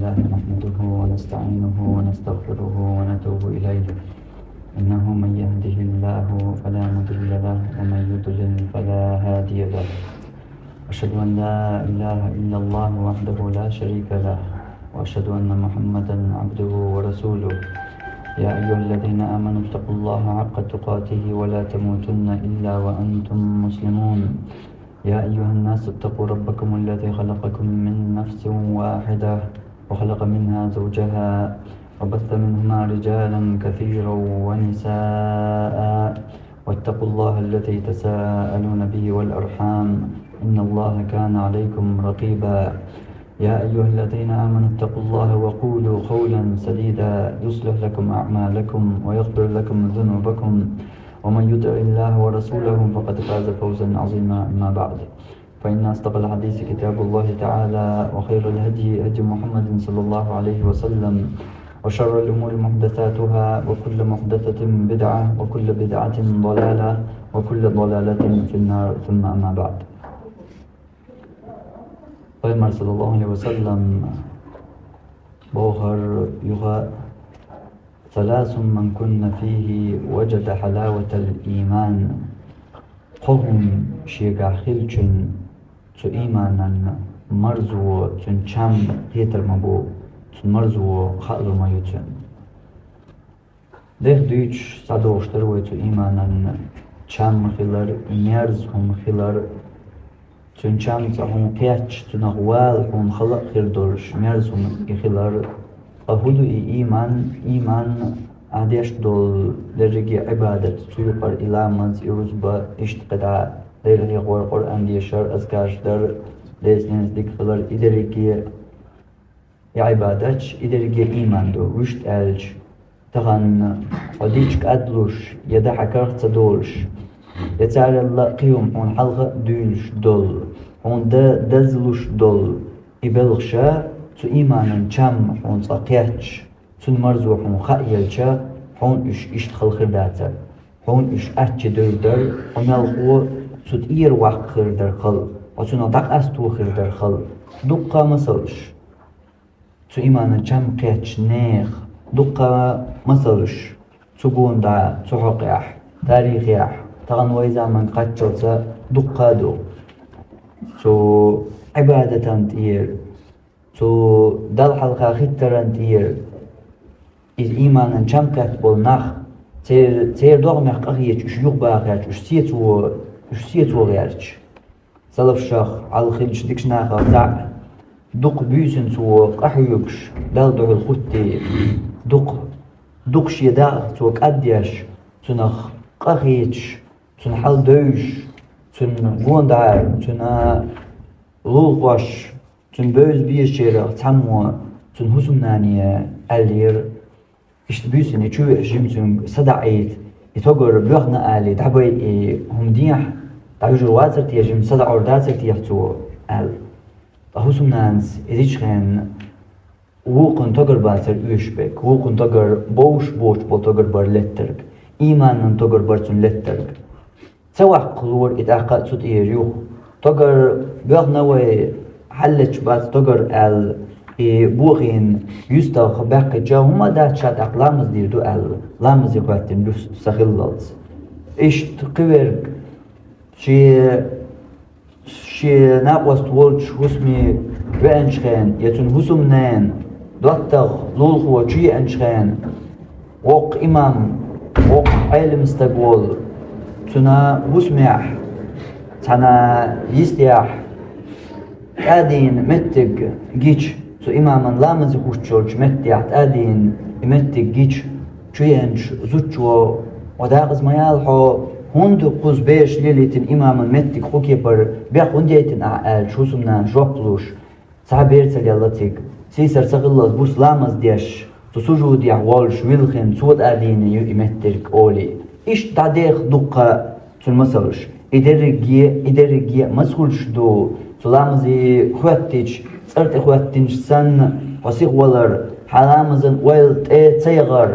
لله نحمده ونستعينه ونستغفره ونتوب إليه. إنه من يهده الله فلا مضل له ومن يضلل فلا هادي له. أشهد أن لا إله إلا الله وحده لا شريك له، وأشهد أن محمدا عبده ورسوله. يا أيها الذين آمنوا اتقوا الله حق تقاته ولا تموتن إلا وأنتم مسلمون. يا أيها الناس اتقوا ربكم الذي خلقكم من نفس واحدة وخلق منها زوجها وبث منهما رجالا كثيرا ونساء، واتقوا الله الذي تساءلون به والأرحام إن الله كان عليكم رقيبا. يا أيها الذين آمنوا اتقوا الله وقولوا قولا سديدا يصلح لكم أعمالكم ويغفر لكم ذنوبكم، ومن يطع الله ورسوله فقد فاز فوزا عظيما. أما بعد، فإن أصدق الحديث كتاب الله تعالى، وخير الهدي هدي محمد صلى الله عليه وسلم، وشر الأمور محدثاتها، وكل محدثة بدعة، وكل بدعة ضلالة، وكل ضلالة في النار. ثم أما بعد. Peygamber sallallahu aleyhi ve sellem boğar yuğa Thalathun men kunna fihi vecede halavetel iman. Qovm şigakhilçün tu imanan marzu tün çam yeterma bu tün marzu khalma yutun. Deh düç sadoştar ve tu imanan çam khilar merz hum khilar tün çam hum qiyach tün aqwal hum khalaq khirdorsh merz hum khilar ahudu iman عادش دول درجة عبادة تيقر إلى منز يرزبا اشتقدا درجة قرآن دي شر أذكار در لسنس ديكفلر إدرجة عبادتش إدرجة إيمان دو وشت ألج تغن قديش كأدلوش يدحك رخص دولش يتعالى الله قيوم هون حلقة دولش دول هون دزلوش دول إبلغشا تو إيمانا چم هون صقيتش تون مرزو هون خائلشا هون إش خلخر داتا هون إش أتش دردر هون يلقو تود إير وقت خردر خل وتون دق أستو خردر خل دقا مسلش تو إيمانا چم قيتش نيخ دقا مسلش تو بوندا تو حقيح تاريخيح تغن ويزا من قتشوتا دقا دو تو عبادة تير تو دل حلقة خطران تير إذ إيمانا چم كات بولناخ تير دوغميخ قخيش إش يوغ باقياش إش سيتو غيرش سلف شاخ على خلش ديكش ناخا زع دوق بيسن تو قحيوكش دل دوغ الخطي دوقش يداغ تو قديش تنخ قخيش تن حل دوش تن غوندار تن لولقوش تن بöz bir şeyler tamam tün husumnaniye alir işte büyüsün çü jimsun sada'id itogor bırakna ali tabi humdiyah tayjur wazir tiyajim sada ordat tiyahtu al husumnans edichen wuqun togor basir üshbek wuqun togor boş togor bar letterg imanın togor bar tün letterg sawaq qulur itaqa tut yeriu togor bırakna ve حلش بس تجر بوغين يستوخ باقي جا هما ده شاد أقلامز ديردو لامز يقواتين لوس سخيلالز إيش تقويرك شي ناقوس تولش هسمي بأنشخين يتون هسمنين دواتغ لولخو شي أنشخين وق إمام وق علم استقبول تنا هسميح تنا يستيح أدين متج جيش سو إماماً لامز يخوشتشولش متيحت أدين متج جيش شوينش زوجو وداغز ما يالحو هندو قوز بيش ليليتن إماماً متج خوكي بر بيخ هنديتن أعال شوسمنا جوقلوش سعبيرتل يالاتيك سيسر سغلز بوس لامز ديش تسوجو ديح والش ويلخن سود أدين يو إمتج أولي إيش تعديخ دقة تنمسلش إدرجي مسؤولش دو سلامزي خواتيش صرت خواتيش سن وسيق ولر حلامزن ويل تيغر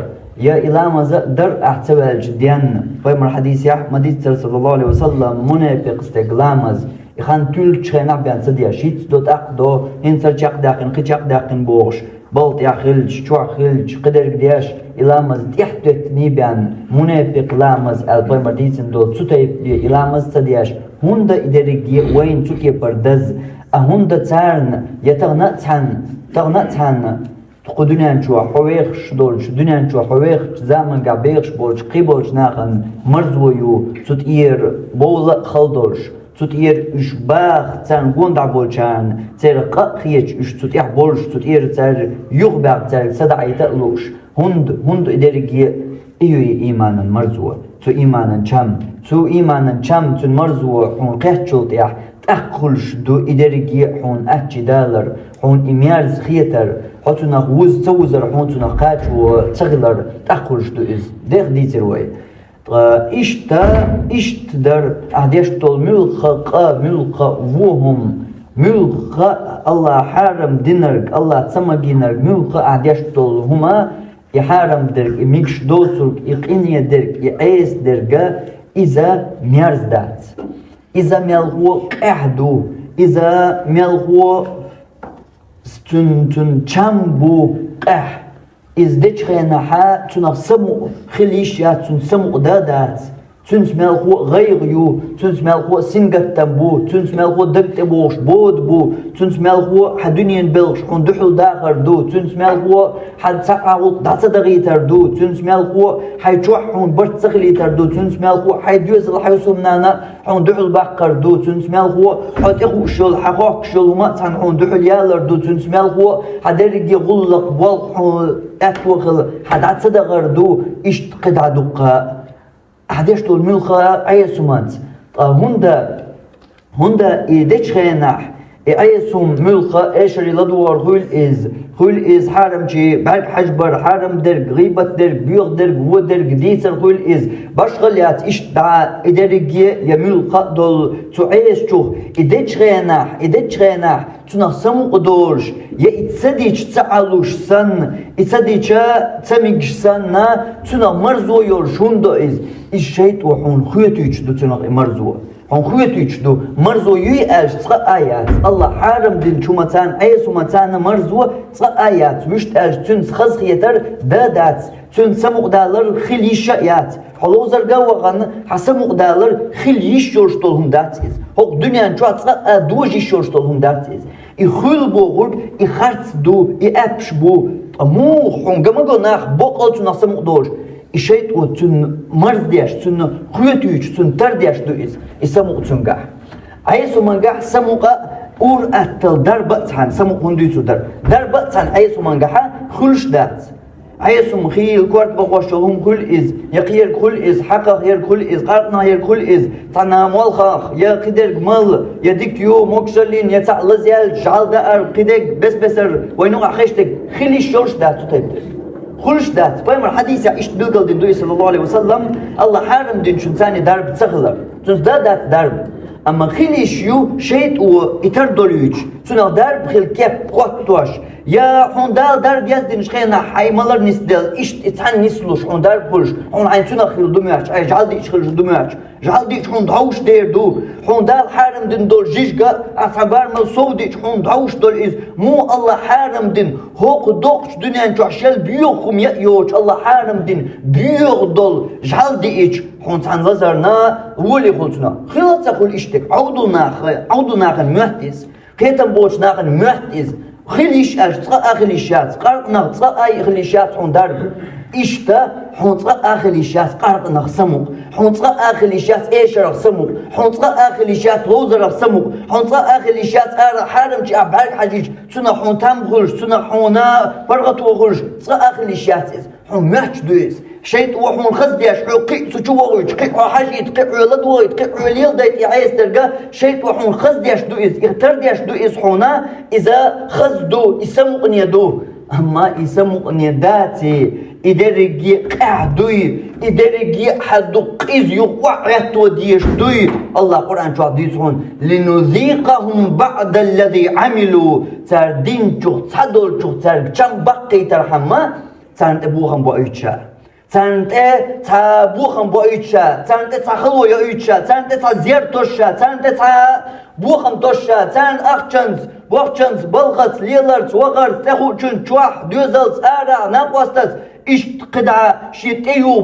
يا إلامز در احتوال جديان فيمر حديث يحمد صلى الله عليه وسلم منافق استقلامز يخان تول تشينا بيان سديا شيت دو تاقدو هنسر تشاق داقن قيتشاق داقن بوغش بلط يا خلج شوع خلج قدر قدياش إلامز تحتت نيبان منافق لامز البيمر ديسن دو تسوتي إلامز سدياش هوندا إدريجي وين تسوتي بردز هوندا تارن تغنى تان تقدنان شو حويخش دولش دنيان شو حويخش زمن قابيخش بولش قيبولش ناخن مرزويو تسوتير بول خلدولش تسوتير إشباخ تان قوندع بولشان تير قاقيتش إش تسوتيح بولش تسوتير تار يغباق تار سدعي تقلوش هند إدريجي إيمانا مرزوة تو إيمانا شام تو مرزوة حون قهتشل تيح تأخلش دو إدريجي حون أحجي دالر حون إميارز خيتر حتنا وز توزر حون تنا قاتش وتغلر تأخلش دو إز ديخ ديتر وي إشت در أهديش طول ملقا وهم ملقا الله حارم دينرك الله تسمجينرك ملقا أهديش طول هما يحارم درك ميكش دوترك يقيني درك يعيس درجة إذا ميارز دات إذا ملغو قعدو إذا ملغو تن چامبو قح إز ديش خينا حا تنقسمو خليشات تنسمو دادات تنسملخو غيريو تنسملخو سنجت تنبو تنسملخو دقت بوش بود بو تنسملخو حدنيا بلش حون دحل داخر دو تنسملخو حد سقعو داتا دغيتر دو تنسملخو حي شوح حون برت سغليتر دو تنسملخو حي ديوز الحيوسو منانا حون دحل باقر دو تنسملخو حد اخو شل حقوق شل وماتان حون دحل يالر دو تنسملخو حدرق يغلق بوالق حون اتوغل حد عتدغر دو اشت قدع دقا هديش طول ملخا أي سمات هندا إيدش خيناح أي سوم ملخا إيشري لدوار هول إز حرم شي بعد حجبر حرم درج غيبة درج بيوغ درج هو درج ديسر هول إز باشغليات إيش دعا إدرجي يملخا دول تعيش شوخ إيدش خيناح تنقسمو قدورش يا إتصديش تعالوش سن إتصديش تميجش سن تنق مرزو يورشوندو إز الشيط وحون خويتو يجدو تنق مرزو حون خويتو يجدو مرزو يأج تقا آيات الله حارم دين شومتان أيسو متان مرزو تقا آيات وشت أج تنس خزخيتر دادات تنس مقدالر خليشايات حلو زرقاوغان حسب مقدالر خليش يورشتولهم داتيز هوق دنيان شو تقا دوجيش يورشتولهم داتيز يخول بوغل يخرت دو يأبش بو مو حون قمقو ناخ بوقل تنقسم مقدورش İşeyt o tün marz diyaş, tün kuyetüç, tün ter diyaş duiz. İsamu tüngah. Aysu mangah samuqa ur attal darbatan samu kunduytu darbatan aysu mangaha khulshdat. Aysu mkhil kort baqashum kul iz yaqir kul iz haqa yer kul iz qarna yer kul iz tanamul khakh ya qider gmal ya dikyo moksalin ya ta'laz yal jalda ar qidek besbeser waynu akhishtek khilish yorshdat tutaydir. خلشدات بايمر حديث عشت بلقل دين دوي صلى الله عليه وسلم الله حارم دين شنساني دارب تسخلر تنزدادات دارب أما خليش يو شيت و إتر دوليوش تنو دارب خل كيب قوتوش يا حون دال دارب يزدين شخينا حيمالر نسدل إشت إتحان نسلوش حون دارب خلش حون عين تنو خل دمياش أي جعل ديش خلش دمياش جعل ديش حون دعوش دير دو حون دال حارم دين دول جيشقا أصحبار مل سوديش حون دعوش دول إز مو الله حارم دين هوق دوقش دنيا جعشل بيوخم يأيوش الله حارم دين بيوخ دول جعل ديش حون تان لزرنا ولي خلصنا خلاص أقول إشتك عودو ناخن مهتز كيتن بوش ناخن مهتز خليش أجتقى خليشات قرق نغتقى أي خليشات حون دارب إشتا حون تقى خليشات قرق نغسمو حون تقى خليشات إيش رغسمو حون تقى خليشات لوز رغسمو حون تقى خليشات حارم جي أبعاد حجيج تنا حون تام خلش تنا حونا برغت وخلش تقى خليشات حون مهج دويس شيت وحون خزدياش حقي سجوا يتقي حاجة يتقي لدوا يتقي ليل دايت يعيس ترجع شيت وحون خزدياش دويس اختردياش دويس حونا إذا خزدو يسمقني دو أما يسمقني داتي إدرجي قعدوي إدرجي حدو قيز يقعتو ديش دوي الله قرآن شو عديسون لنذيقهم بعد الذي عملوا تردين شو تصدل شو ترجم بقي ترحمه ترنتبوهم بأيشار تانت تا بوخم بايتشا تانت تا خلو يايتشا تانت تا زير توشا تانت تا بوخم توشا تان اخچنز بوخچنز بلغت ليلرت وغرت تخوچن چوح دوزلت ارا ناقواستت اشت قدعة شيت ايو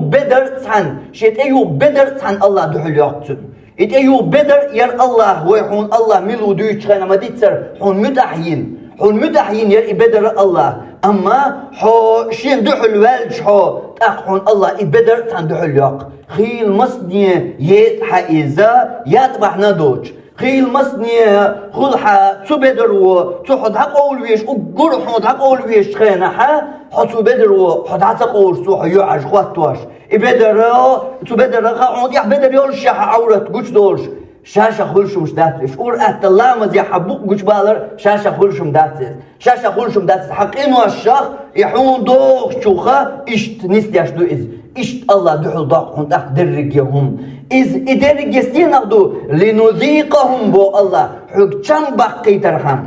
بدر تان الله دحل يقتن ات ايو بدر ير الله ويحون الله ملو دويتش خانا ما ديتسر حون مدحين ير بدر الله اما حو شين دحل والج حو تاقحون الله بدر تان دحل يق خيل مصنية يت حائزة ياتبح ندوش خيل مصنية خلحة تبدر وتحط حق أول ويش وقرح حق أول ويش خينا حط بدر وحط عتقول صوح يعج خواتواش بدر تبدر خا يح بدر يرش عورت قش دورش شاشة خلشم داتش اور الله مز يحبوك قش بالر شاشة خلشم داتش حقينه الشخ يحون دوخ شوخة اشت نستياش دو إز اشت الله دحل ضاق هون تاق درجهم إز إدرج يستين أخدو لنذيقهم بو الله حق چم باقي ترحم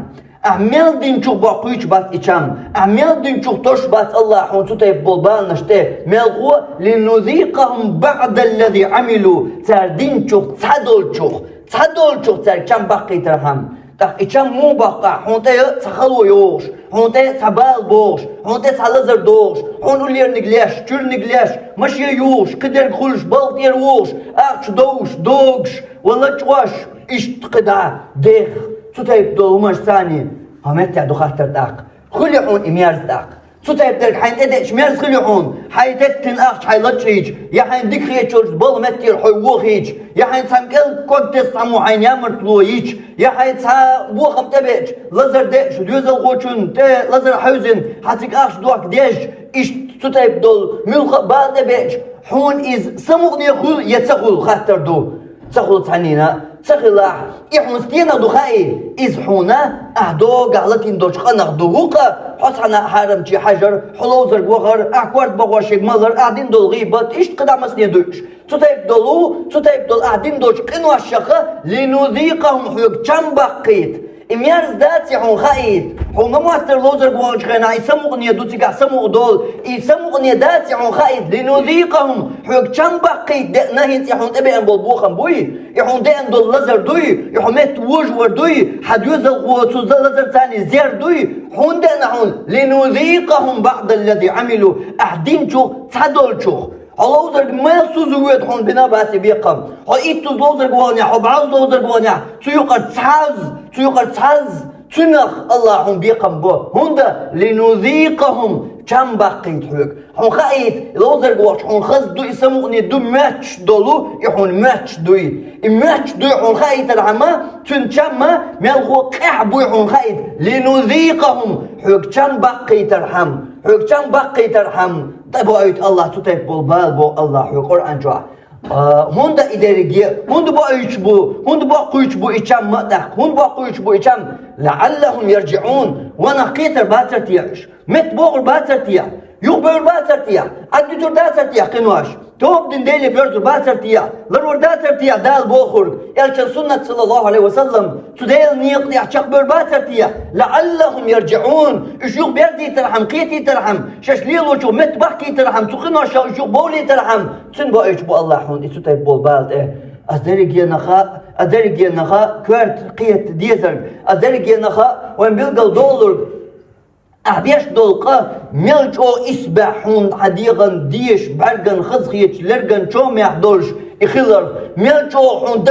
أعمل دين شوخ باقيش بات إچام أعمل دين شوخ توش بات الله حون تتايب بولبال نشته ملغو لنذيقهم بعد الذي عملوا تار دين شوخ تعدل شوخ تار چم باقي ترحم تاق إچام مو باقع حون تا تخلو يوش حون تا تبال بوش حون تا تلزر دوش حون ولير نقلاش چور نقلاش مش يوش قدر خلش بلط يروش اخش دوغش ولا چواش اشت قدع ديخ تتايب دولمش ثاني همت تعدو خاطر تاق خلي حون اميارز تاق تتايب درك حين ادش ميرز خلي حون حيدتن اخش حيلتشيج يا حين ديك خيتشورز بل متير حيوخيج يا حين سامكل كوكتس سامو حين يامرتلويج يا حين تا بوخم تبج لزر دش دوزل غوچون تا لزر حوزن حتك اخش دوك ديش اش تتايب دول ملخ بعد بج حون از سمغني خل يتخل خاطر دو تخل تعنينا تخلع إحمستينا دخائي إز حونا أهدو قالتين دوش خانق دوغوقا حسنا حارم تي حجر حلوزر بوغر أحكوارد بغوشيك مالر أهدين دول غيبات إشت قدامسني دوش تتايب دول أهدين دوش قنوا الشخة لنذيقهم حيوك چم باقيت اميارز داتي حون خايت حون مواتر لوزر بوغش خينا يسمغني دوتيقع سمغ دول يسمغني داتي حون خايت لنذيقهم حيوك چم باقيت نهينتي حون تبعن بالبوخم بوي يحون دين دول لزر دوي يحون ميت وجور دوي حد يوزل وتوزل لزر تاني زير دوي حون دين حون لنذيقهم بعض الذي عملوا أهدين شو تعدل شو هلوزر ما سوزويت حون بنا باسي بيقم هايتوز لوزر بوانيا حبعوز لوزر بوانيا تيوقر تحز تنخ الله حون بيقم بو هوندا لنذيقهم كم باقيت حوك حون خايت لوزر بواش حون خز دو يسموني دو ماتش دولو يحون ماتش دوي حون خايت العما تنشما ملغو قحبو حون خايت لنذيقهم حوك كم باقيت الحم حوك كم باقيت الحم طيب وقيت الله تتايب بالبال بو الله حوك قرآن جوا هوندا إدارية هوندا باقيش بو إيشام مدح هوندا باقيش بو إيشام لعلهم يرجعون وانا قيتر باتر تياش مت بوغر باتر تيا يخبر باتر تيا عدتر داتر تيا قنواش توب دين ديلي بيرزر باتر تيا لرور داتر تيا دال بوخر يالشان سنة صلى الله عليه وسلم تديل نيق يحشق بير باتر تيا لعلهم يرجعون اشيوخ بيرزي ترحم قيتي ترحم شاشليلو شو مت بحكي ترحم تقنواش اشيوخ بولي ترحم تن بو ايش بو الله حون اتو تايب بول بالد أدرج ينخا كورت قيت ديزر أدرج ينخا وين بيلقى دولار أبيش دولقة ملج أو إسبحون حديقن ديش برجن خزخيش لرجن شو ما يحضرش إخلر ملج أو حون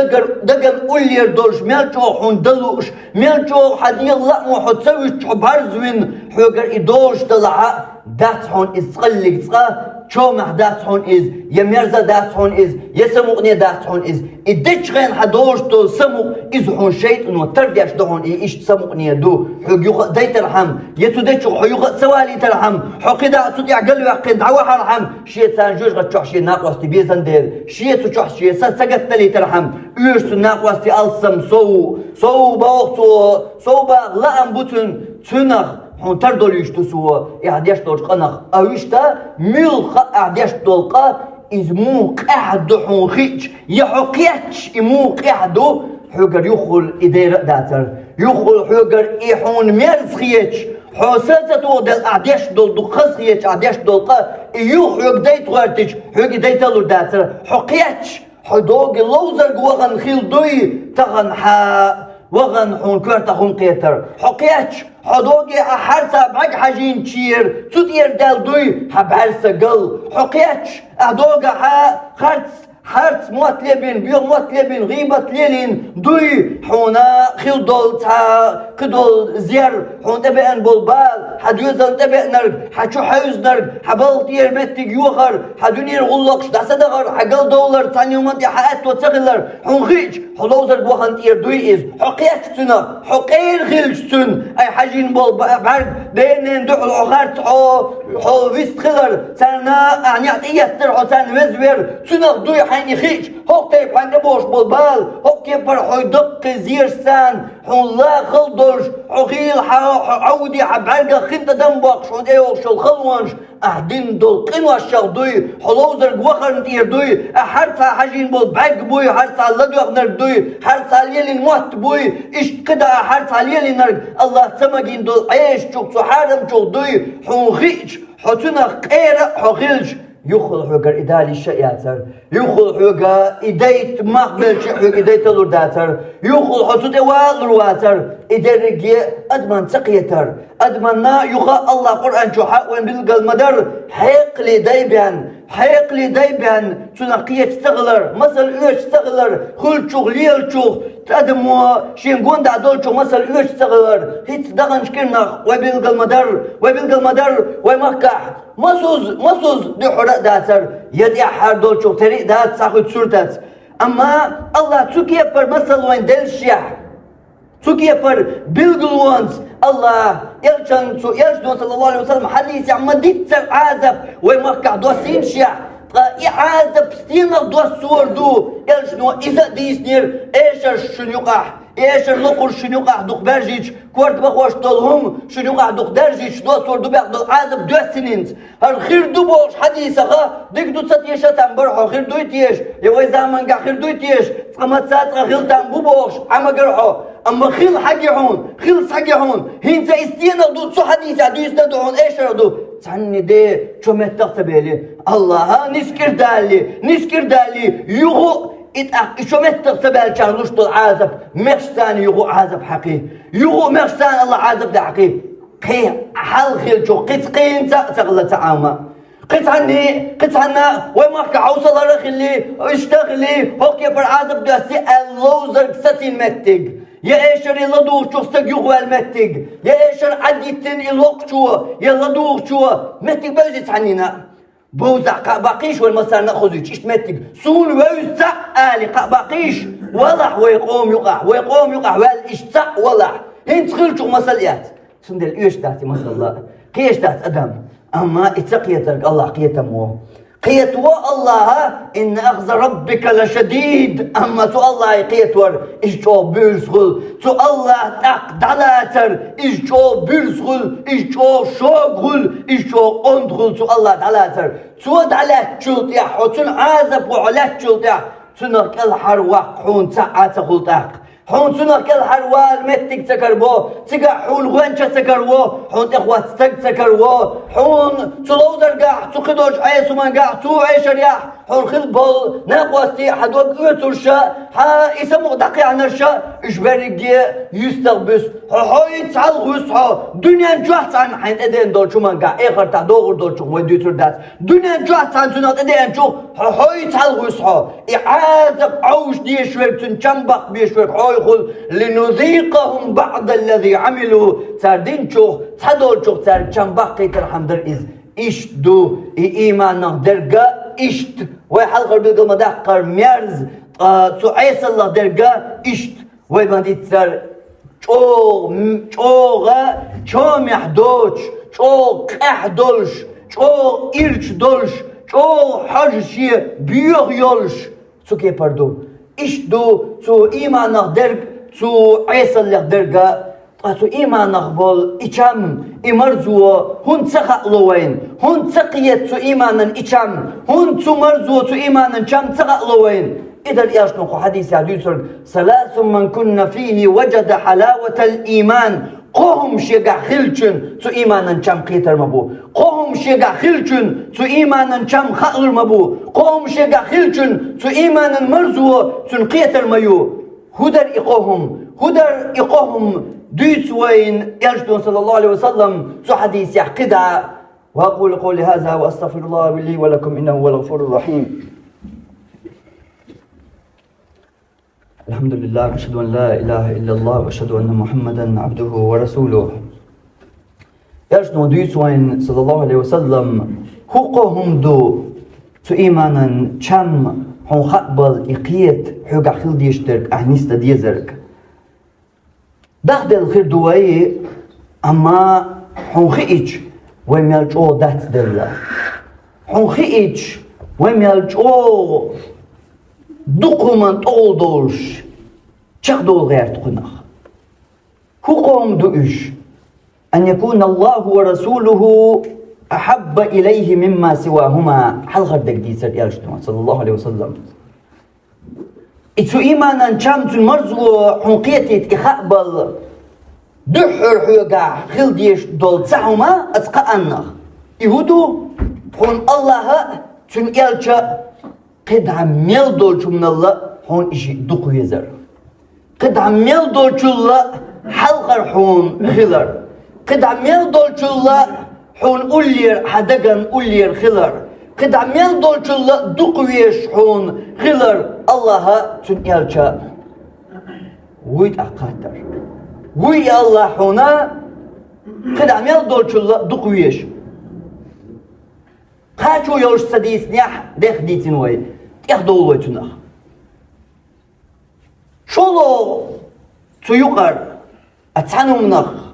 دقن أولير دولش ملج أو حون دلوش ملج أو حديق لا مو حتسويش حبرزوين حجر إدوش طلع دات حون إسقلك تقا شو محدث هون إز يمرزا دات هون إز يسمعني دات هون إز إدش غين حدوش تو سمو إز هون شيء إنه ترجعش ده هون إيش سمعني دو حقيقة داي ترحم يتودش حقيقة سوالي ترحم حقيقة تودع قلبي عقد عوها رحم شيء سانجوش غتشوح شيء ناقص تبيزن دير شيء تشوح شيء سجت لي ترحم إيش ناقص تألسم سو باوتو سو با لا أمبوتن تنخ هون تردول يشتسوا إعداش دولقنخ أويشتا ملخ إعداش دولقا إز موق أحدو حون خيش يحقيتش موق أحدو حجر يخل إدارة داتر يخل حجر إيحون مرز خيش حوساتو دل عديش دول دو خصيش عديش دول قا يو حوك ديت غارتش حوك ديت لور داتر حقيتش حدوق اللوزر وغن خيل دوي تغن وغن حون كورتا حون قيتر حقيتش حدوقي أحرسا بعج حاجين تشير تدير دال دوي حبهرسا قل حقيتش أدوقا حرس موتلبين بيو موتلبين غيبة ليلين دوي حونا خيل دول قدول زير حون تبقن بولبال حديوزن تبقن نرق حشو حيوز نرق حبال تير متك يوخر حدونير غلقش داسدغر حقل دولار تانيو منتي حقات وتغلر حون غيج حلوزر بوخن تير دوي إز حقيتش سنة حقير غيلش سن أي حاجين بعرق دينين دوحل عخارت حو ويست خلر سانا أعنيات إياتر حسان وزوير سنة دوي حيني خيج هوك تيب حيني بوش بولبال هوك يبر حو دق زيرسان حون لا خلدرش حقيل عودي حبعرق خنت دنبقش حون ايوش الخلوانش أهدين دول قنوة الشغدوي حلوزر قوخر نتير دوي أحرصا حاجين بول بعق بوي حرصا لدو أغنر دوي حرصا ليلي الموت بوي إش قدا حرصا ليلي نرق الله سمجين دول عيش شوك سحارم شوك دوي حون خيج حتنا قيرة حقيلش يخل حقر إدالي الشياتر يخل حقر إدايت مقبل حقر إدايت الورداتر يخل حتوت إوال رواتر إدارجي أدمن تقيتر أدمنا يخا الله قرآن شو حق وين بلقى المدر حيق لي دايبان تنقية تغلر مثل إيش تغلر خل شغل ليل شغل تقدموا شينقون دعدول شغل مثل إيش تغلر هيت دغن شكرنا وبلقى المدر ومكح مسوز دي حرق داتر يدي أحار دول شغل طريق دات ساخد سورتات أما الله تسوكي بر مثل وين دل الشيح تسوكي بر بلقلوانز الله يلجدون صلى الله عليه وسلم حديث عما ديتر عازب ويمكع دوسين شيح عازب ستينر دوس سور دو يلجدون إذا ديسنير إيشر شنيقح إيشر نقر شنيقح دوق برجيج كورت بخوش طولهم شنيقح دوق درجيج دوس سور دو بيق دو عازب دو سنينز هالخير دو بوش حديثة ديك دو ستيشة تنبرحو خير دو يتيش يوي زامن قا خير دو يتيش فما تساتر خير تنبو بوش عما قرحو أما خيل حقي هون هنتا استينا دو تسو حديثة دو يسندو إيشر دو تعني دي شو متقت بالي الله نسكر دالي يغو شو متقت بالي شارلوش طول عازب مخشتاني يغو عازب حقي يغو مخشتان الله عازب ده حقي قي حل خيل شو قين تغلى تعامى قيت عنا وما كعوصل رخلي اشتغلي هوك يبر عازب داسي اللوزر ستين متق يا ايشر يلا دوغ شو استقيقوا المتق يا ايشر عديتين الوقت شو يلا دوغ شو متق بوزيت عنينا بوزع قابقيش والمسار ناخذ ايش متق سون ويوزع آلي قابقيش ولح ويقوم يقع والاشتع ولح هين تخيل شو مساليات سندل ايش داتي مسال الله كيش دات ادم أما اتقيتك الله قيتمو قيتوا الله إن أخذ ربك لشديد أما تو الله قيتور إشتو بيرسغل تو الله دلاتر إشتو بيرسغل إشتو شوغل إشتو أندغل تو الله دلاتر تو دلات شلط يا حوتن عازب وعلات شلط يا تنك الحرواق حون ساعات غلطاق حون تنك الحروال متك تكربو تقع حول غنشة تكربو حون إخوات تكربو حون تلوزر قاح تقدوش عيسو من قاح تو عيش رياح حون خلبل ناقوستي حدوك اوترشا اسمو دقيع نرشا اشبرقية يستغبس حوي تعال غسحو دنيا جوحت عن حين ادين دول شو من قاح اخر تعدوغر دول شو ويديتر دات دنيا جوحت عن تنات ادين شو حوي تعال غسحو اعادة عوش ديشوك تنشنبق بيشوك حوي يقول لنذيقهم بعض الذي عملوا تردين شوخ تدول شوخ ترجم باقي ترحم در إز إشت دو إيمان درجة إشت ويحلقر بالقلمة دقر ميرز تعيس الله درجة إشت ويبان تسر شوغا شوم يحدوش شوغ احدولش شوغ إرش دولش شوغ حجشي بيوغ يولش سوكي پردو إشتو تو إيمانك درج تو عيسى اللي درجة تو إيمانك بول إيشام إمرزو هون تخا لوين هون تقيت تو إيمانا إيشام هون تو مرزو تو إيمانا شام تخا لوين إذا الإيش نقول حديث عديد ثلاث من كنا فيه وجد حلاوة الإيمان قوم شيغا خلچن تو إيمانا چم قيتر مبو قوم شيغا خلچن تو إيمانا چم خأر مبو قوم شيغا خلچن تو إيمانا مرزو تن قيتر ميو هدر إقوهم دويت وين يجدون صلى الله عليه وسلم تو حديث يحقدا وأقول قولي هذا وأستغفر الله لي ولكم إنه هو الغفور الرحيم. الحمد لله وأشهد أن لا إله إلا الله وأشهد أن محمدا عبده ورسوله. يجدون دويت وين صلى الله عليه وسلم حقوقهم دو تو إيمانا چم هون خقبل إقيت حقا خل ديشترك أهنيست ديزرك داخل الخير دوائي أما هون خيج ويم يلجو دات دلا هون خيج ويم يلجو دوكومنت أول دولش چق دول غير تقنخ حقوقهم دوش أن يكون الله ورسوله أحب إليه مما سواهما حلقة دقديسة يالجتما صلى الله عليه وسلم إتو إيمانا چامتون مرزو حنقيتي إخقبل دحر حيوغا خلديش دول تسعهما أتقأنخ يهودو حن الله تون يالجا قد عميل دولشو من الله حن إشي دقو يزر قد عميل دولشو الله حلقة حن خلر قد عميل دولشو الله حون أولير حدقن أولير خلر قد عميل دولش الله دقويش حون خلر الله تن يالشا ويد أقاتر وي الله حونا قد عميل دولش الله دقويش قاتشو يولش سديس نيح ديخ ديتين وي تيخ دول وي تنخ شولو تيوقر أتسانو منخ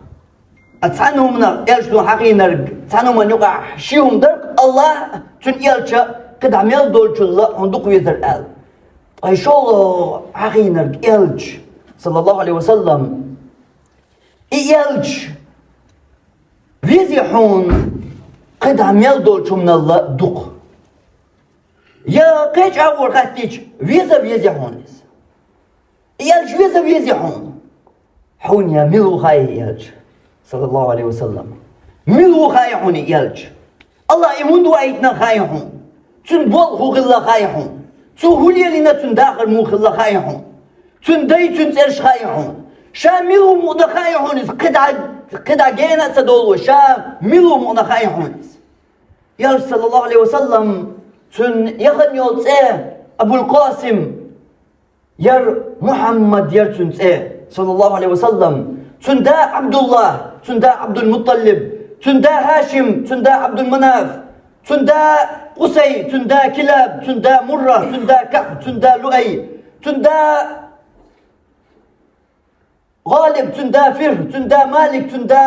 أتسانهم نر يلشتو حقي نرق تسانهم من يقع شيهم درق الله تن يلشا قد عميل دولش الله هندوق يزر آل أي شو الله حقي نرق يلش صلى الله عليه وسلم يلش فيزي حون قد عميل دولش من الله دوق يا قيش أول خاتيش فيزي حونس يلش فيزي حون يا ميلو خاي يلش صلى الله عليه وسلم ملو خايحون يلج الله يموندو ايتنا خايحون تن بولخو خلا خايحون تو هوليلينا تن داخل مو خلا خايحون تن داي تن ترش خايحون شا ملو مؤنا خايحون قدا جينا تدولو شا ملو مؤنا خايحون يلج صلى الله عليه وسلم تن يخن يولت ابو القاسم ير محمد ير تن صلى الله عليه وسلم تن دا عبد الله تن دا عبد المطلب تن دا هاشم تن دا عبد المناف تن دا قصي تن دا كلاب تن دا مرة تن دا كعب تن دا لؤي تن دا غالب تن دا فر تن دا مالك تن دا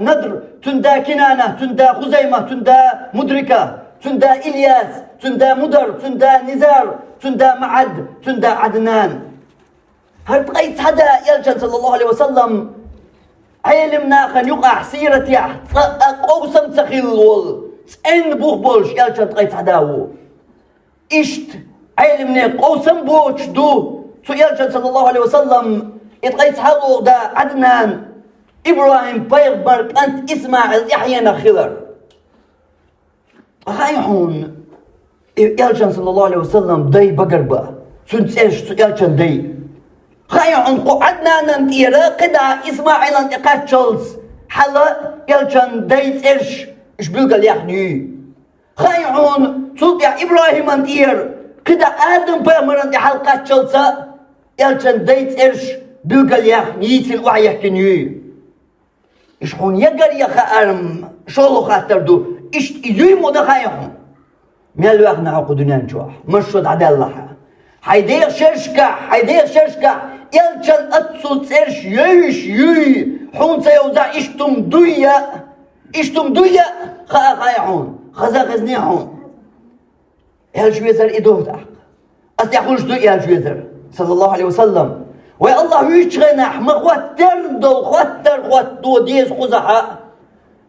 نضر تن دا كنانة تن دا خزيمة تن دا مدركة تن دا إلياس تن دا مدر تن دا نزار تن دا معد تن دا عدنان هرتقيت حدا يلجن صلى الله عليه وسلم علمنا خن يقع سيرتي قوسم تخيل ان بوخ بولش يلجن تقيت حداو اشت علمنا قوسم بوش دو تو يلجن صلى الله عليه وسلم يتقيت حلو دا عدنان ابراهيم بيغبر انت اسماعيل يحيى نخلر هايحون يلجن صلى الله عليه وسلم داي بقربا سنتش يلجن داي خايحون قعدنا ننتيرا قدا اسماعيل انتقاتشلز حلا يلجن دايت ايش بلقى يحني خايحون تلقى ابراهيم انتير قدا ادم بامر انت حلقاتشلزا يلجن دايت ايش بلقى يحني تلقى يحكي ايش حون يقر يا خارم شولو خاطر دو ايش ايوي مودا خايحون ميالو اخنا عقو دنيا نشوح مشود عدالها حيدير شرشكا يلجن أتصل تسرش يوي حون سيوزع اشتم دوية خايحون خزا غزنيحون يلجويزر إدوه تحق أستيحوش دو يلجويزر صلى الله عليه وسلم ويا الله يشغنح مخواتر دو ديز خزحا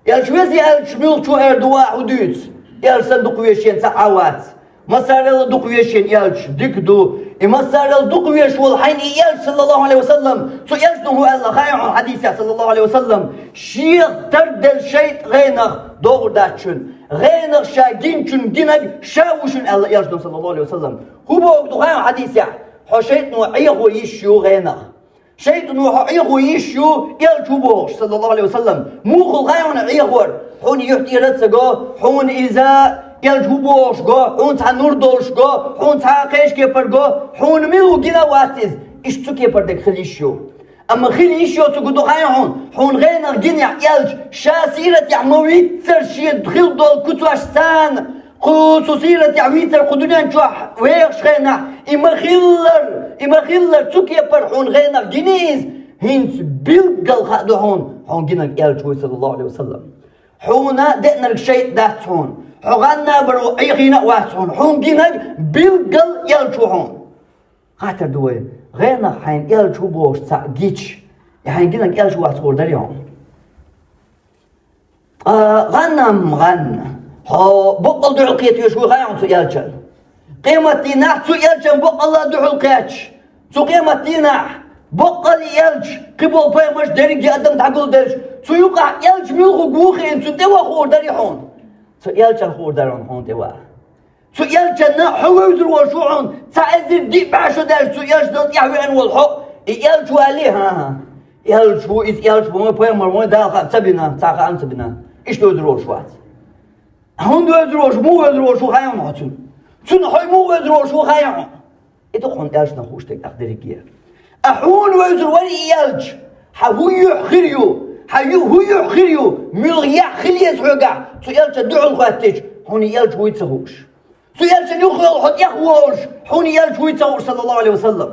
يلجويز يلجميل شو اردوا حدود يلسن دقويشين سعوات مسار دقويشين يلج ديك دو إما صار الدقويش والحين إيال صلى الله عليه وسلم سو يجنه الله خايع الحديث صلى الله عليه وسلم شيخ تردل شيء غينخ دور داتشن غينخ شاقينشن دينك شاوشن الله يجنه صلى الله عليه وسلم هو بوقت خايع الحديث حشيت نوعيه ويشيو غينخ شيء نوعيه ويشيو يلجو بوش صلى الله عليه وسلم موخل خايع عيغور حون يحتي رتسقو حون إذا يلجو بوش جو حون تا نوردوش جو حون تا قيش كيبر جو حون ميلو جنا واتز اشتو كيبر دك خليشيو اما خليشيو تقولو خايعون حون غينا جنيا يلج شاسيرة يعمويت سرشي دخل دول كتواشتان خصوصيرة يعويتر قدونا نشوح ويش غينا إما خلر تكيبر حون غينا جنيز هنس بيلقل خادو حون جنا يلج صلى الله عليه وسلم حونا دقنا الشيء دات حون حغنا برو عيقنا واسحون حون جيناج بيلقل يلشوحون خاطر دوي غينا حين يلشو بوش ساقيتش يعني جيناج يلشو واسخور داريهم غنم بقل دعو القيت يشوي غايون سو يلشن قيمة ديناح سو يلشن بقل دعو القيتش سو قيمة ديناح بقل يلش قبل بيمش داري قدم تقول دارش سو يقع يلش ملغو قوخي انسو توا خور داريحون سو يلشن خور دارون هون توا سو يلشن حو يوزر وشوعون تعذر دي بعشو دارش سو يلشن يحوي ان والحق يلشو عليها يلشو إذ يلشو مو بيمر مو داخل سبنا ساقا عن سبنا إيش توزر وشوات هون دوزر وش مو وزر وشو خايم هاتون سن حي مو وزر وشو خايم إتقون يلش نخوش تك أقدر كير أحون وزر ولي يلج هو يحخريو ملغيا خليس حقا سو يلج دعو الخاتج هون يلج ويتسهوش سو يلج يخل حد يخوش هون يلج ويتسهوش صلى الله عليه وسلم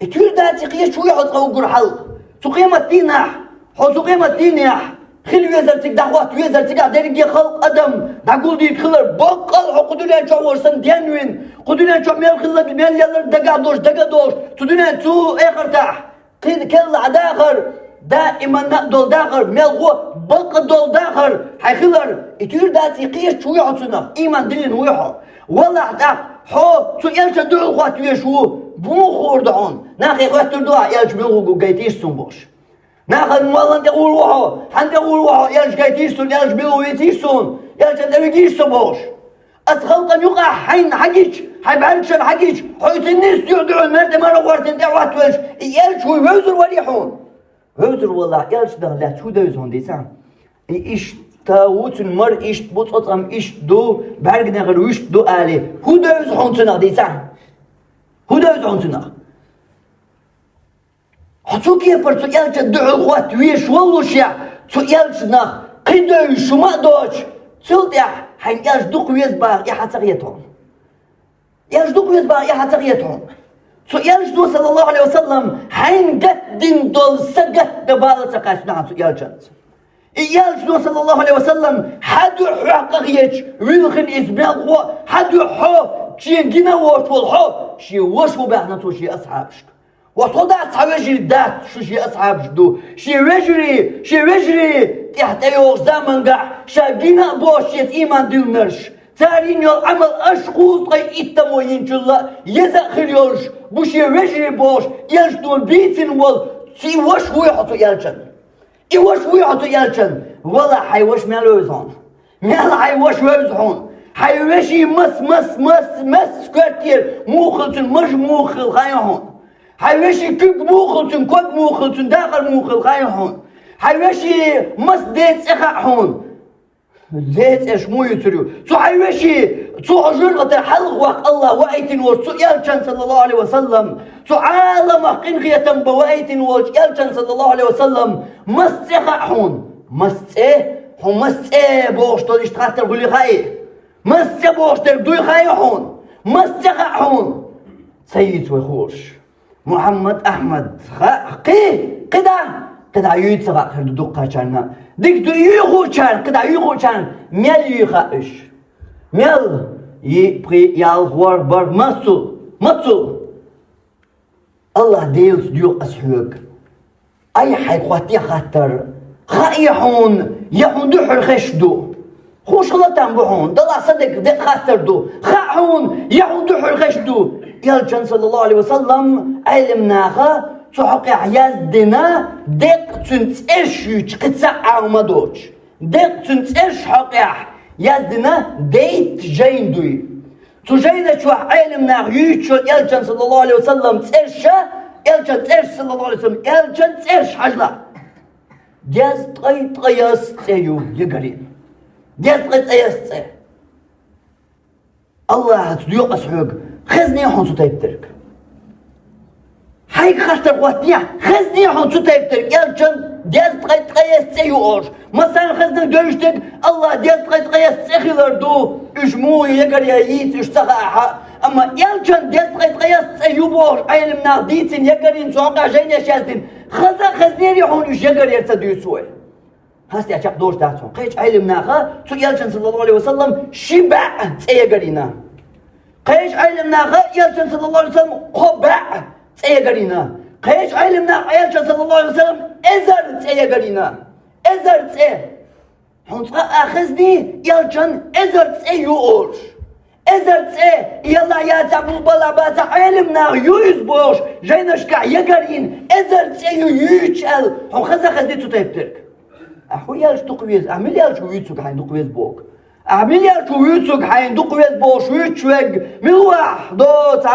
اتير داتي قيش شو يحط قوقر حلق سو قيمة دينح سو قيمة دينح خلي ويزرتك دعوات ويزرتك داري خلق أدم دعقول دي خلر بقل قدونا نشوف ورسن ديانوين قدونا نشوف ميل خلق ميل يلر دقا دوش تدونا تو اخر تاح قيد كل عداخر دائما نقدول داخر ميل غو بقل دول داخر حي خلر اتير داتي قيش شو يحطنا ايمان دلين ويحو والله عداق حو تو يلش دعو خوات ويشو بمو خوردعون ناخي خوات تردوها يلش بلغو قيتيش سنبوش ناخذ والله نقول وحو حنقول وحو يلش قيتيشون يلش بلو يتيشون يلش ندويجيشون بوش أتخلق أن يقع حين حقيش حيبعنشن حقيش حيث الناس يدعو المرد مرة وارتن دعوات ويش يلش هو يوزر وليحون يوزر والله يلش ده لا شو ده يزون ديسان إيش تاوت المر إيش بطعم إيش دو بعرق نغر ويش دو آلي هو ده يزحون تنغ ديسان هو ده يزحون تنغ حتو كيبر تو يلش دعو الخوات ويش والله شيع تو يلش نخ قدو شو ما دوش تلدع حين يجدق ويزبار يحتغيتهم يجدق ويزبار يحتغيتهم سو يلجدو صلى الله عليه وسلم حين قدن دول سقط دبالة سقاش نعم سو يلجد يلجدو صلى الله عليه وسلم حدو حقيج ويلخن إزبال هو حدو حو شي جنا وش والحو شي وش وباحنا شي أصحابش وصدا أصحاب يجري دات شي أصحاب جدو شي رجري تحت يوغ زمن قع شاقينا بوشيت إيمان ديل مرش تارين يول عمل أشخوص غي إتمو ينجل يزا خليولش بوشي رجري بوش يلجدون بيتن وال سي وش ويحطو يلجن وش ويحطو يلجن ولا حي وش مالوزون مال حي وش ويزحون حي وشي مس كوارتير موخلتن مش موخل خايهون حيوشي كوك موخلتن داخل موخل خايهون حيوشي مس ديت اخاحون ديت اش مو يتريو سو حيوشي سو عجرغة حلق وق الله وأيتن ورسو يالشان صلى الله عليه وسلم سو عالم قنغية تنبا وأيتن ورش يالشان صلى الله عليه وسلم مس اخاحون مس بوش توليش تخاتر قولي خاي مس بوش تردوي خايحون مس اخاحون سيد ويخوش محمد أحمد قدا يتسغى خرد دقة كان دكتور يخو كان قدا يخو كان ميل يخاش ميل يبغي يالغور بر مصل الله ديلس ديو أسحوك أي حيقواتي خاطر خايحون يحون دحر خشدو خوش غلطان بحون دلا صدق دق خاطر دو خاحون يحون دحر خشدو يلجن صلى الله عليه وسلم علمناها تحقق يزدنا دق تنتش يتقطع ومدوش دق تنتش حقق يزدنا ديت جيندوي تجينا شو علمنا يوتشو يلجن صلى الله عليه وسلم ترشا يلجن ترش صلى الله عليه وسلم يلجن ترش حجلا دياز طيس تيو يقرين دياز طيس تيو الله تديو أسحوق خزني حنسو تيبترك هاي خاطر واتنيا خزني حنسو تيبترك يلجن دياز طيس تيو أوش مثلا خزنك دوشتك الله دياز طيس تيخيلر دو اجمو يقر يايت اشتغى اما يلجن دياز طيس تيو بوش علمنا ديتين يقرين سوقع جين يشازدين خزني ريحون اش يقر يرتدو سوي هستي أشق دوش داتون قيش علمناها تو يلجن صلى الله عليه وسلم شبع تيقرينا قيش علمناها يلجن صلى الله عليه وسلم قبع تيقرينا قيش علمناها يلجن صلى الله عليه وسلم ازر تيقرينا ازر تي حنطقا اخذني يلجن ازر تيوش ازر تي يلا يا تابو بلا باتا علمناها يوز بوش جينشكا يقرين ازر تيو يوشل هم خذني تو تيبترك أحوياش تقويز أعملياش ويتسوق حين تقويز بوك أعملياش ويتسوق حين تقويز بوش ويتشوق ملوح دوت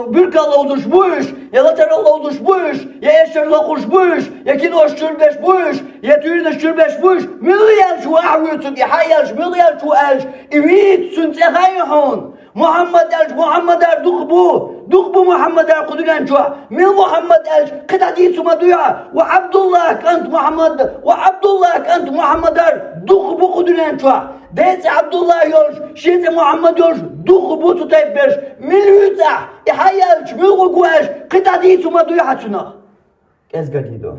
برك الله وزش بوش يا لتر الله وزش بوش يا يشر لقوش بوش يا كيلو الشربش بوش يا تورين الشربش بوش ملياش ويتسوق يحياش ملياش وألش يريد سنت غيرهون محمد ألش محمد ألش دقبو محمد ألش قدران جوا من محمد ألش قد حديث مدوعة وعبد الله أنت محمد وعبد الله أنت محمد ألش دقبو قدران جوا بيت عبد الله يولش شيت محمد يولش دقبو تتبرش مليوزع يحيالش ملغوش قد حديث مدوعة تنا كيس قديدو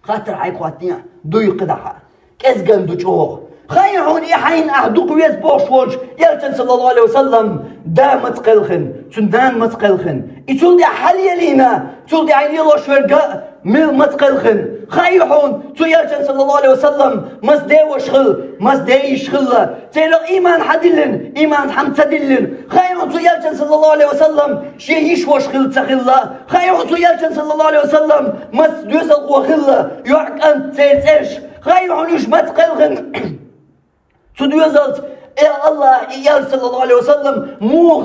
خاطر عيق واتنيا دوي قدحة كيس قندو جوه خيرون يحين أهدوك ويز بوشوش يلتن صلى الله عليه وسلم دا متقلخن تندان متقلخن يتول دي حالي لينا تول دي عيني الله شورقاء متقلخن خيرون تو يلتن صلى الله عليه وسلم مصدي وشخل مصدي يشخل تيرو إيمان حدلن إيمان حمتدلن خيرون تو يلتن صلى الله عليه وسلم شي يش وشخل تخل خيرون تو يلتن صلى الله عليه وسلم مس دوزل وخل يعك أنت تيرتش خيرون يش متقلخن تدوزلت يا الله يا صلى الله عليه وسلم مو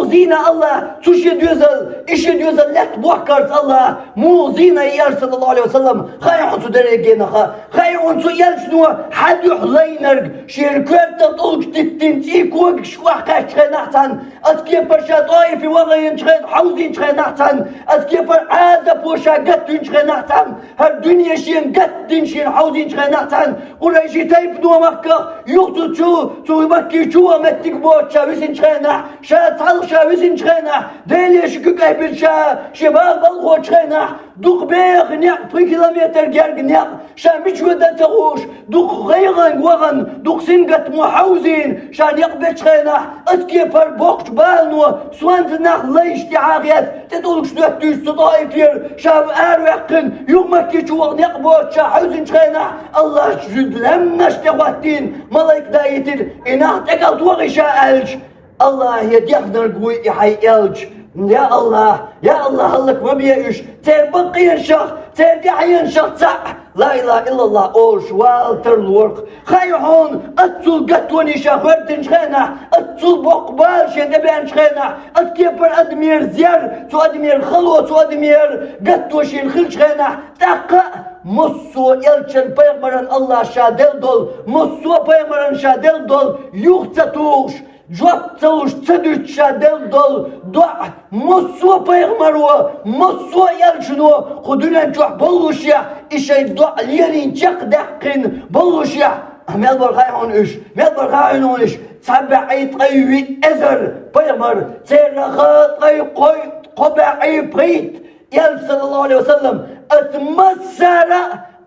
زينة الله تش يدوزل إيش يدوزل لا تبوكرت الله مو زينة يا صلى الله عليه وسلم خير أنتو درجينا خير أنتو يلشنو حد يحلينرج شركات تطلق تتنتي كوك شواح كاش نحتن أتكي برشا طايف وغين شخين حوزين شخين نحتن أتكي بر عازة بوشا قتين شخين نحتن هالدنيا شين قتين شين حوزين شخين نحتن قريشي تايبنو مكة يقتل تو مكي شو متك بوتشا ويسن شخينا شا تعلشا ويسن شخينا ديليش كوكاي بلشا شباب بلغو شخينا دوق بيغ نيق 3 كيلومتر جرق نيق شا مش ودا تغوش دوق غيغن وغن دوق سنقت محوزين شا نيق بشخينا اتكي بر بوكش بالنو سوانت ناخ ليش تعاقيات تدولك شدوك توش تضايفير شا اروقن يوم مكي شو نيق بوتشا حوزين شخينا الله شد لما اشتغواتين ملايك دايت إنه تقلت وغشاء ألج الله يديخنا قوي يحي ألج يا الله هلك ما بيعيش تربقي ينشخ ترجعي ينشخ صح لا إله إلا الله أوش والتر الورق خيحون أتصل قطوني شاخرتن شخينا أتصل بقبال شدبان شخينا أتكيبر أدمير زير تو أدمير خلوة تو أدمير قطوشين خل شخينا تقع مصو يلچن پیغمبران الله شادل دول مصو پیغمبران شادل دول يوختتوش جواب تلوش تدوش شادل دول دع مصو پیغمبرو مصو يلچنو خدونا جوح بلوشيا إشي دع ليرين جق دقين بلوشيا ميل برخايون إش ميل برخايون إش تبعي طيوي أزر پیغمبر تيرخا طيقوي قبعي بريت يا صلى الله عليه وسلم أتمسر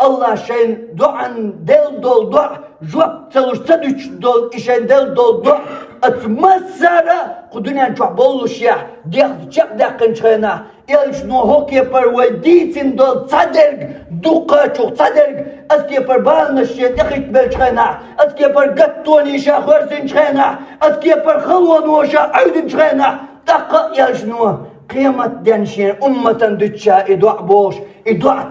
الله شين دعان دل دول دع جواب تلوش تدوش دول إشين دل دول دع أتمسر قدونا جواب بولوشيا ديخ جاك داقن شخينا يلش نو هوكي پر وديتين دول تصدرق دوقا چوك تصدرق أسكي بربان الشيء تخيت بالشخنا أسكي برقطوني شاخرزن شخنا أسكي برخلون وشا عودن شخنا تقا يلجنوا قيمة دنشين أمة دتشا إدوع بوش إدوع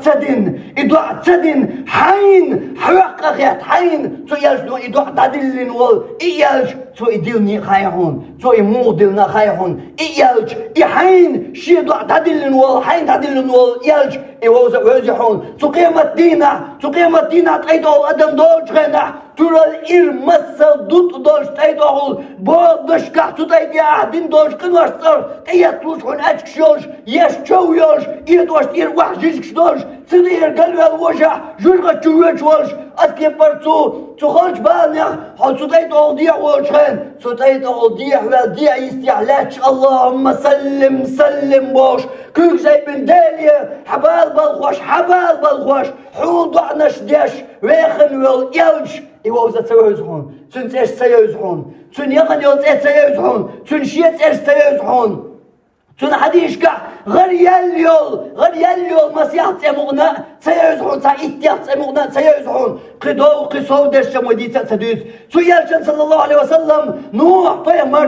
تدن حين حرق أخيات حين تو يلجنو إدوع تدلن وال إيالج تو إدلني خايحون تو إمودلنا خايحون إيالج إحين شي إدوع تدلن وال حين تدلن وال إيالج إيوزا ويزحون تو قيمة دينا تايدو أدم دولج غينا ترى الإرمسل دوت دولج تايدو بودش كحتو تايدي عهدين دولج كنوشتر تياتلوش هون أشكشوش يشتويوش إيدوش تير وحجيش دوش تدير قلبي الوجع جرغة تشويش وش أسكي برسو تخرج بالنخ حال سوتيت أوضيع وشخين سوتيت أوضيع والديع يستعلاش اللهم سلم بوش كل شيء من دالية حبال بالخوش حون ضعناش ديش ويخن واليلج إيوزا تسيوزحون تنسيش تسيوزحون تن يغن يلتسيش تسيوزحون تن شيت تسيوزحون تون حديشكا غير يليول مسيح تسمغنا سيزحون سايتيا تسمغنا سيزحون قصو دش مودي تسدوس تو يلجن صلى الله عليه وسلم نوح بيمر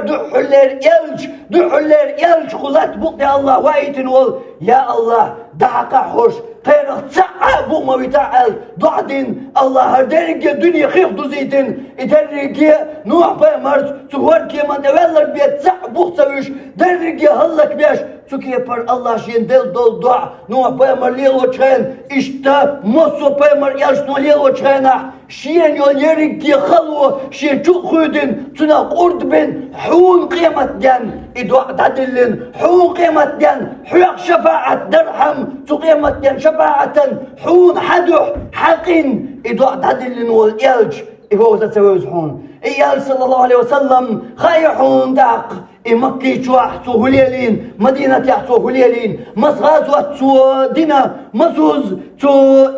دحلر يلج خلات بقي الله وايتن وال يا الله دعك حوش قيرق تسعى بو مويتاعل ضعدين الله هردرق الدنيا خيخ دوزيتن ادرق نوح بيمر تهور كيما دولر بيت تسعى بوخسوش درق هلك بيش تكي بر الله شين دل دع نوح بيمر ليل وشخين اشتا مصو بيمر يلجنو ليل وشخينه شين يرق خلوه شين شو خودن تنا قرد بن حون قيمة دين إدواء تعدلن حون قيمة دين حيق شفاعة درهم تقيمة دين شفاعة حون حدح حقين إدواء تعدلن والإلج إهو تسويزحون إيال صلى الله عليه وسلم خايحون داق مكي شواح تو هليلين مدينة يحتو هليلين مسغازوة تو دينا مسوز تو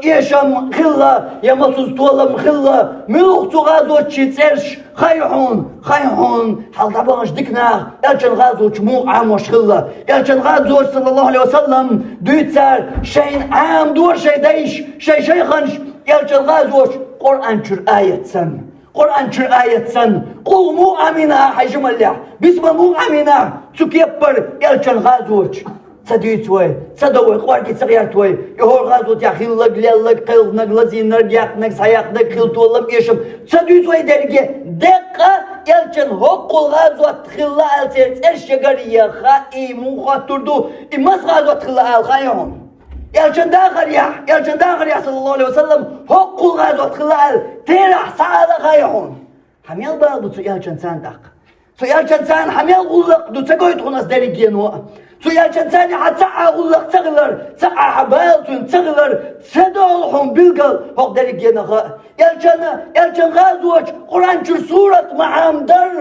إيشام خلا يا مسوز تولم خلا ملوخ تو غازوة تشيتسرش خايحون حال طبعاش دكنا يالجن غازوة مو عام وش خلا يالجن غازوة صلى الله عليه وسلم دويتسار شين عام دور شي دايش شي خنش يالجن غازوة قرآن شر آية سن قل مو أمينة حجم الله بسم مو أمينة تكبر يلشن غازوش تديت وي تدوي قوارك صغيرت وي يهور غازوت يا خيل لك قيل نغلزي نرجع نك سياق نك خيل تولم يشم تديت وي درجة دقة يلشن هوق غازوت خلا السير الشجر يا خائي مو خاطردو إمس غازوت خلا الخايهم يلجن داخل يا صلى الله عليه وسلم هقو غازوت خلال تيرح سعادة غايحون حميل بالبو تو يلجن سان داق تو يلجن سان حميل غلق دو تقويت خناس داريجين وقا تو يلجن سان حتسعى غلق تغلر سعى حبالتون تغلر تدولهم بالقل هق داريجين يلجن غازوت قرآن شو سورة معام در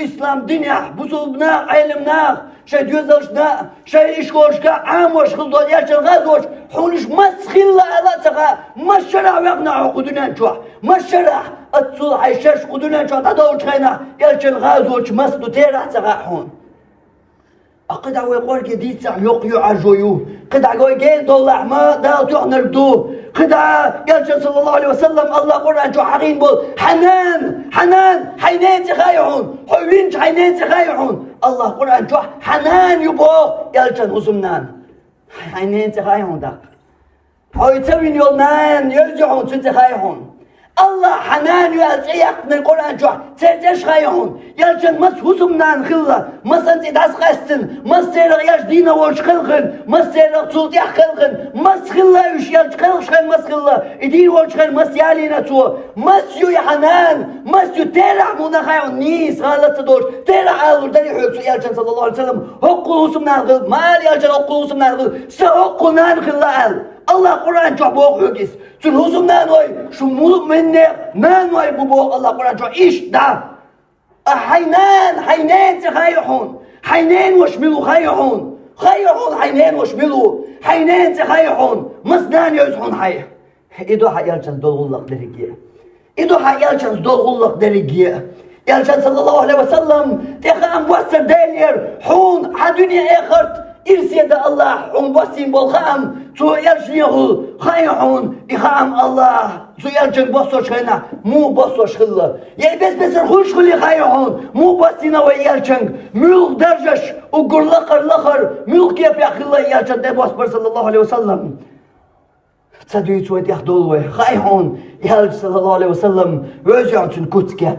إسلام دنيا بصوبنا علمنا شيء دوزوشنا شيء إشكوشكا عاموش خلطو يالشن غازوش حونش مسخلة على تغا مشرع ويقنا عقودنا نشوح مشرع التصلح الشاش قدنا نشوح تدوش خينا يالشن غازوش مسدو تيرح تغا حون أقدع ويقول جديد سع يقيو عجويو قدع قوي جين دولع ما دالتو نردو قدع يالشن صلى الله عليه وسلم الله قرآن جو حقين بول حنان حينين تخايعون حوينش حينين تخايعون الله قرآن جو حنان يبو يالشن حسمنان حينين تخايعون داق حوي تسوين يولنان يرجعون تخايعون الله حنان يالسيق من القرآن جو ترتش خايعون يالشن مس حسمنان خلا مس انت داس خاستن مس سيرغ ياش دينا وش خلقن مس سيرغ سلطيح خلقن مس خلا يش يالش خلقن مس خلا يدين وش خل مس يالينا تو مس يو حنان مس يو تيرع مونا خايعون نيس غالت تدوش تيرع آلور داري حيوكسو يالشن صلى الله عليه وسلم هقو حسمنان خل مال يالشن هقو حسمنان خل سهقنان خلا آل الله قرآن جو بوق يوكس تن حسمنان وي شو مؤمن نان وي بوق الله قرآن جو إيش دا حينان تخايحون حينان وشملوا خايحون حينان وشملوا حينان تخايحون مسنان يوزحون حي إدو حي يالشان دول غلق درجية يالشان صلى الله عليه وسلم تخام بوسر دالير حون حدنيا آخرت إرسيد الله حون بسين بالخام تو يلشنيهو خايحون إخام الله تو يلشن بسوش خينا مو بسوش خلا يعني بس الخوش خلي خايحون مو بسينا ويلشن ملوك درجش وقر لخر ملوك كيف يا خلا يلشن تباس صلى الله عليه وسلم تصدقوا تويت ياخدوا خايحون يلش صلى الله عليه وسلم ويرجعون تنكوت كيب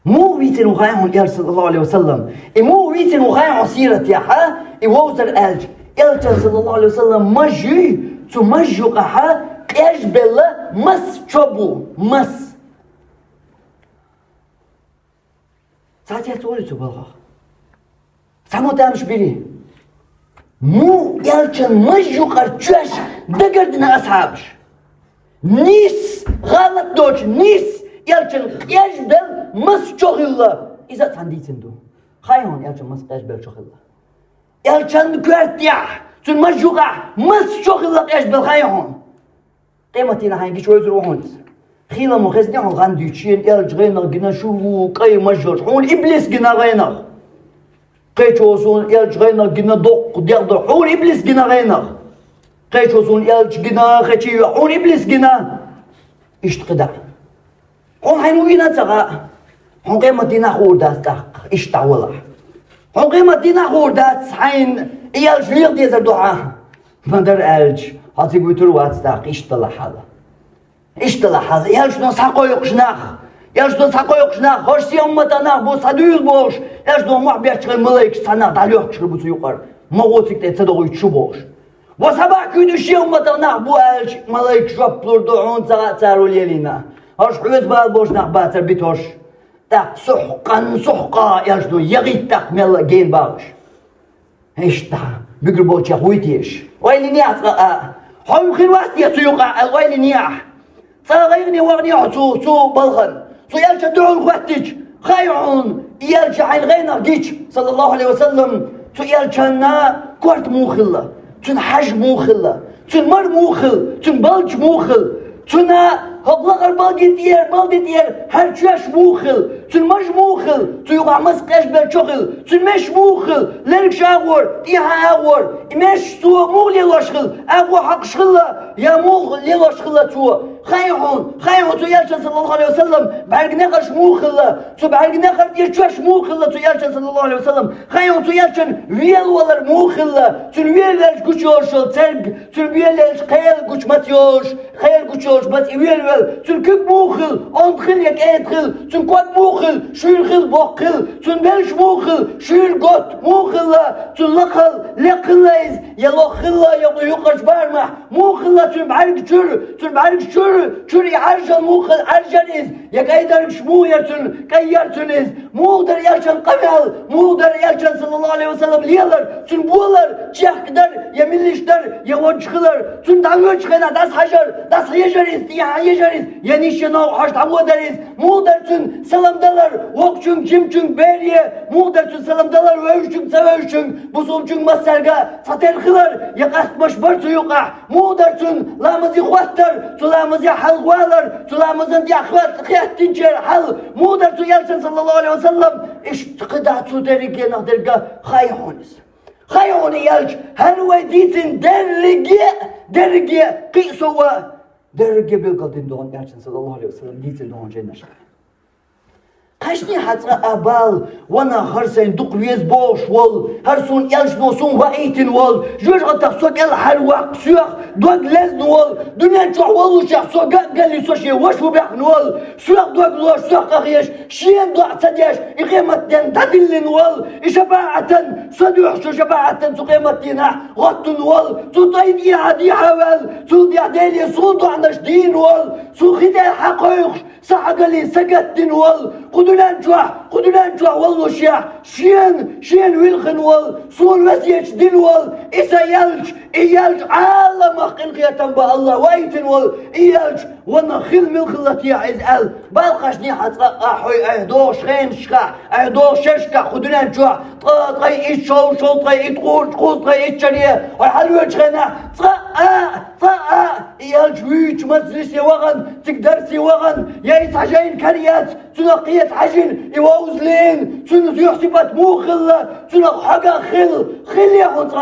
مو ويتن وخايحون يلش صلى الله عليه وسلم مو ويتن وخايحون سيرة ياحا يوزر ألج يلش صلى الله عليه وسلم مجي تمجو قحا قيش بلا مس شبو مس ساعتها تقولي تبالغ سامو تامش بيلي مو يلشن مجو قرشاش دقردنا أصحابش نيس غلط دوش نيس يلشن قيش بل مس شغلة إذا تنديتن دو خايهون يلشن مس قيش بل شغلة يلشن كورتيح تن مجو قح مس شغلة قيش بل خايهون قيمتنا هاي شوي زروحون خيلا مخزني عن غانديتشين يلش غينا جنا شو قي مجوش حون إبليس جنا غينا قيتشوزون يلش غينا جنا دوق ديال حون إبليس جنا غينا قيتشوزون يلش جنا خشي حون إبليس جنا اشتقدا حون حينوينا تغا حون قيمتنا خوردات تاق اشتعولا حون قيمتنا خوردات حين يلش ليق ديزر دعاء مدر ألج هاتي بيتر واتستاق اشتلا حالا اشتلا حالا يلش نصحقو يقشناخ يلش نصحقو يقشناخ هوش سي أمتنا بو صدويل بوش يلش نو محبير تشغل ملايك سنة داليوح تشغل بوتو يقر مغوتك تتصدقو يتشو بوش وصباح كيدو شي أمتنا بو ألج ملايك شوب بلوردوعون تارو ليلينا هوش حوز بال بوش ناخ باتر بيتوش تاق سحقا يلش نو يغيت تاق ملا جين باوش اشتا بيقربوش يخويتيش ويلي نياح حوم خير واستي سيوقع الويلي نياح صغيرني وغني سو بلغن سو يلش دعو الخواتج خايعون يلش عين غينا ديش صلى الله عليه وسلم سو يلشنا كورت موخلة تن حج موخلة تن مر موخل تن بلج موخل تن هبلغر بالدير هر تشاش موخل تن مج موخل تو يقع مسقاش بالشغل تن مش موخل لرك شاور تيها اغور مش تو مغلي لاشغل اغو حق شغلة يا مغلي لاشغلة تو خايحون تو يلشن صلى الله عليه وسلم بعرق نقش موخلة تو بعرق نقر تيشاش موخلة تو يلشن صلى الله عليه وسلم خايحون تو يلشن ويل ولر موخلة تن ويلش قوشوش ترق تن ويلش خيال قوش ماتيوش خيال قوشوش بس ويل تن كب موخل اندخل يك ادخل تن كوك موخل شير خل بوخل تن بلش موخل شير قط موخلة تن لقليز يلو خلا يقش بارمح موخلة تن بعرق شر يعرجل موخل عرجنيز يك ايدرك شموير تن كيرتنيز مودر يلشن قمل مودر يلشن صلى الله عليه وسلم ليلر تن بولر تشيخ قدر يملشتر يوجخلر تن دعوش خنا داس حجر داس يجريز ديها يجريز ينيش نو حش تعودريز مودر تن سلام دلر وقچون جimچون بeriye مودر تن سلام دلر ويشچون سويشچون بوسومچون مسرگا ساترخلر يقاستمش برتو يقع مودر تن لامزي خواتر تلامزي حلوالر تلامزن دي اخوات خياتنجر حل مودر تو يلشن صلى الله عليه وسلم اشتقدا تو درجه نقدرگا خايحون يلش هنوي ديتن درجه قيسوا درجه بالقدين دون يلشن صلى الله عليه وسلم ديتن دون جنة قشني حتى أبال وانا خرسين دق ويز بوش وال هرسون يلش نوسون وعيتن وال جوج غتاق سوك الحلوة سوق دوق لزن وال دنيا جوع والو شاق سوق قال لي سوشي وشو بيحن وال سوق دوق لوش سوق أخيش شين دوق تديش إقيمتين تدلن وال إشباعة صدوح شو شباعة سو قيمتين غطن وال سو طيدي عدي حوال سو دي عديلي سو دوع نشدين وال سو خدال حقيقش صحق لي سقتن وال قدلان جوع والله شين ويلخن وال صول وسيج دين وال إسا يلج عالم خلقية تنبا الله وايتن وال يلج وانا خل من خلتي عز ال بالقشني حتى احوي اهدوش خين شكا اهدوش ششكا قدلان جوع طاي ايش شو طاي تقول طاي اتشريه وحلوة خنا طا يلج ويش مجلسي وغن تقدرسي وغن يا جاي حاجين كريات تنقيت حاجين يوزلين يحسبت مو خلة تنق حاجة خل يحط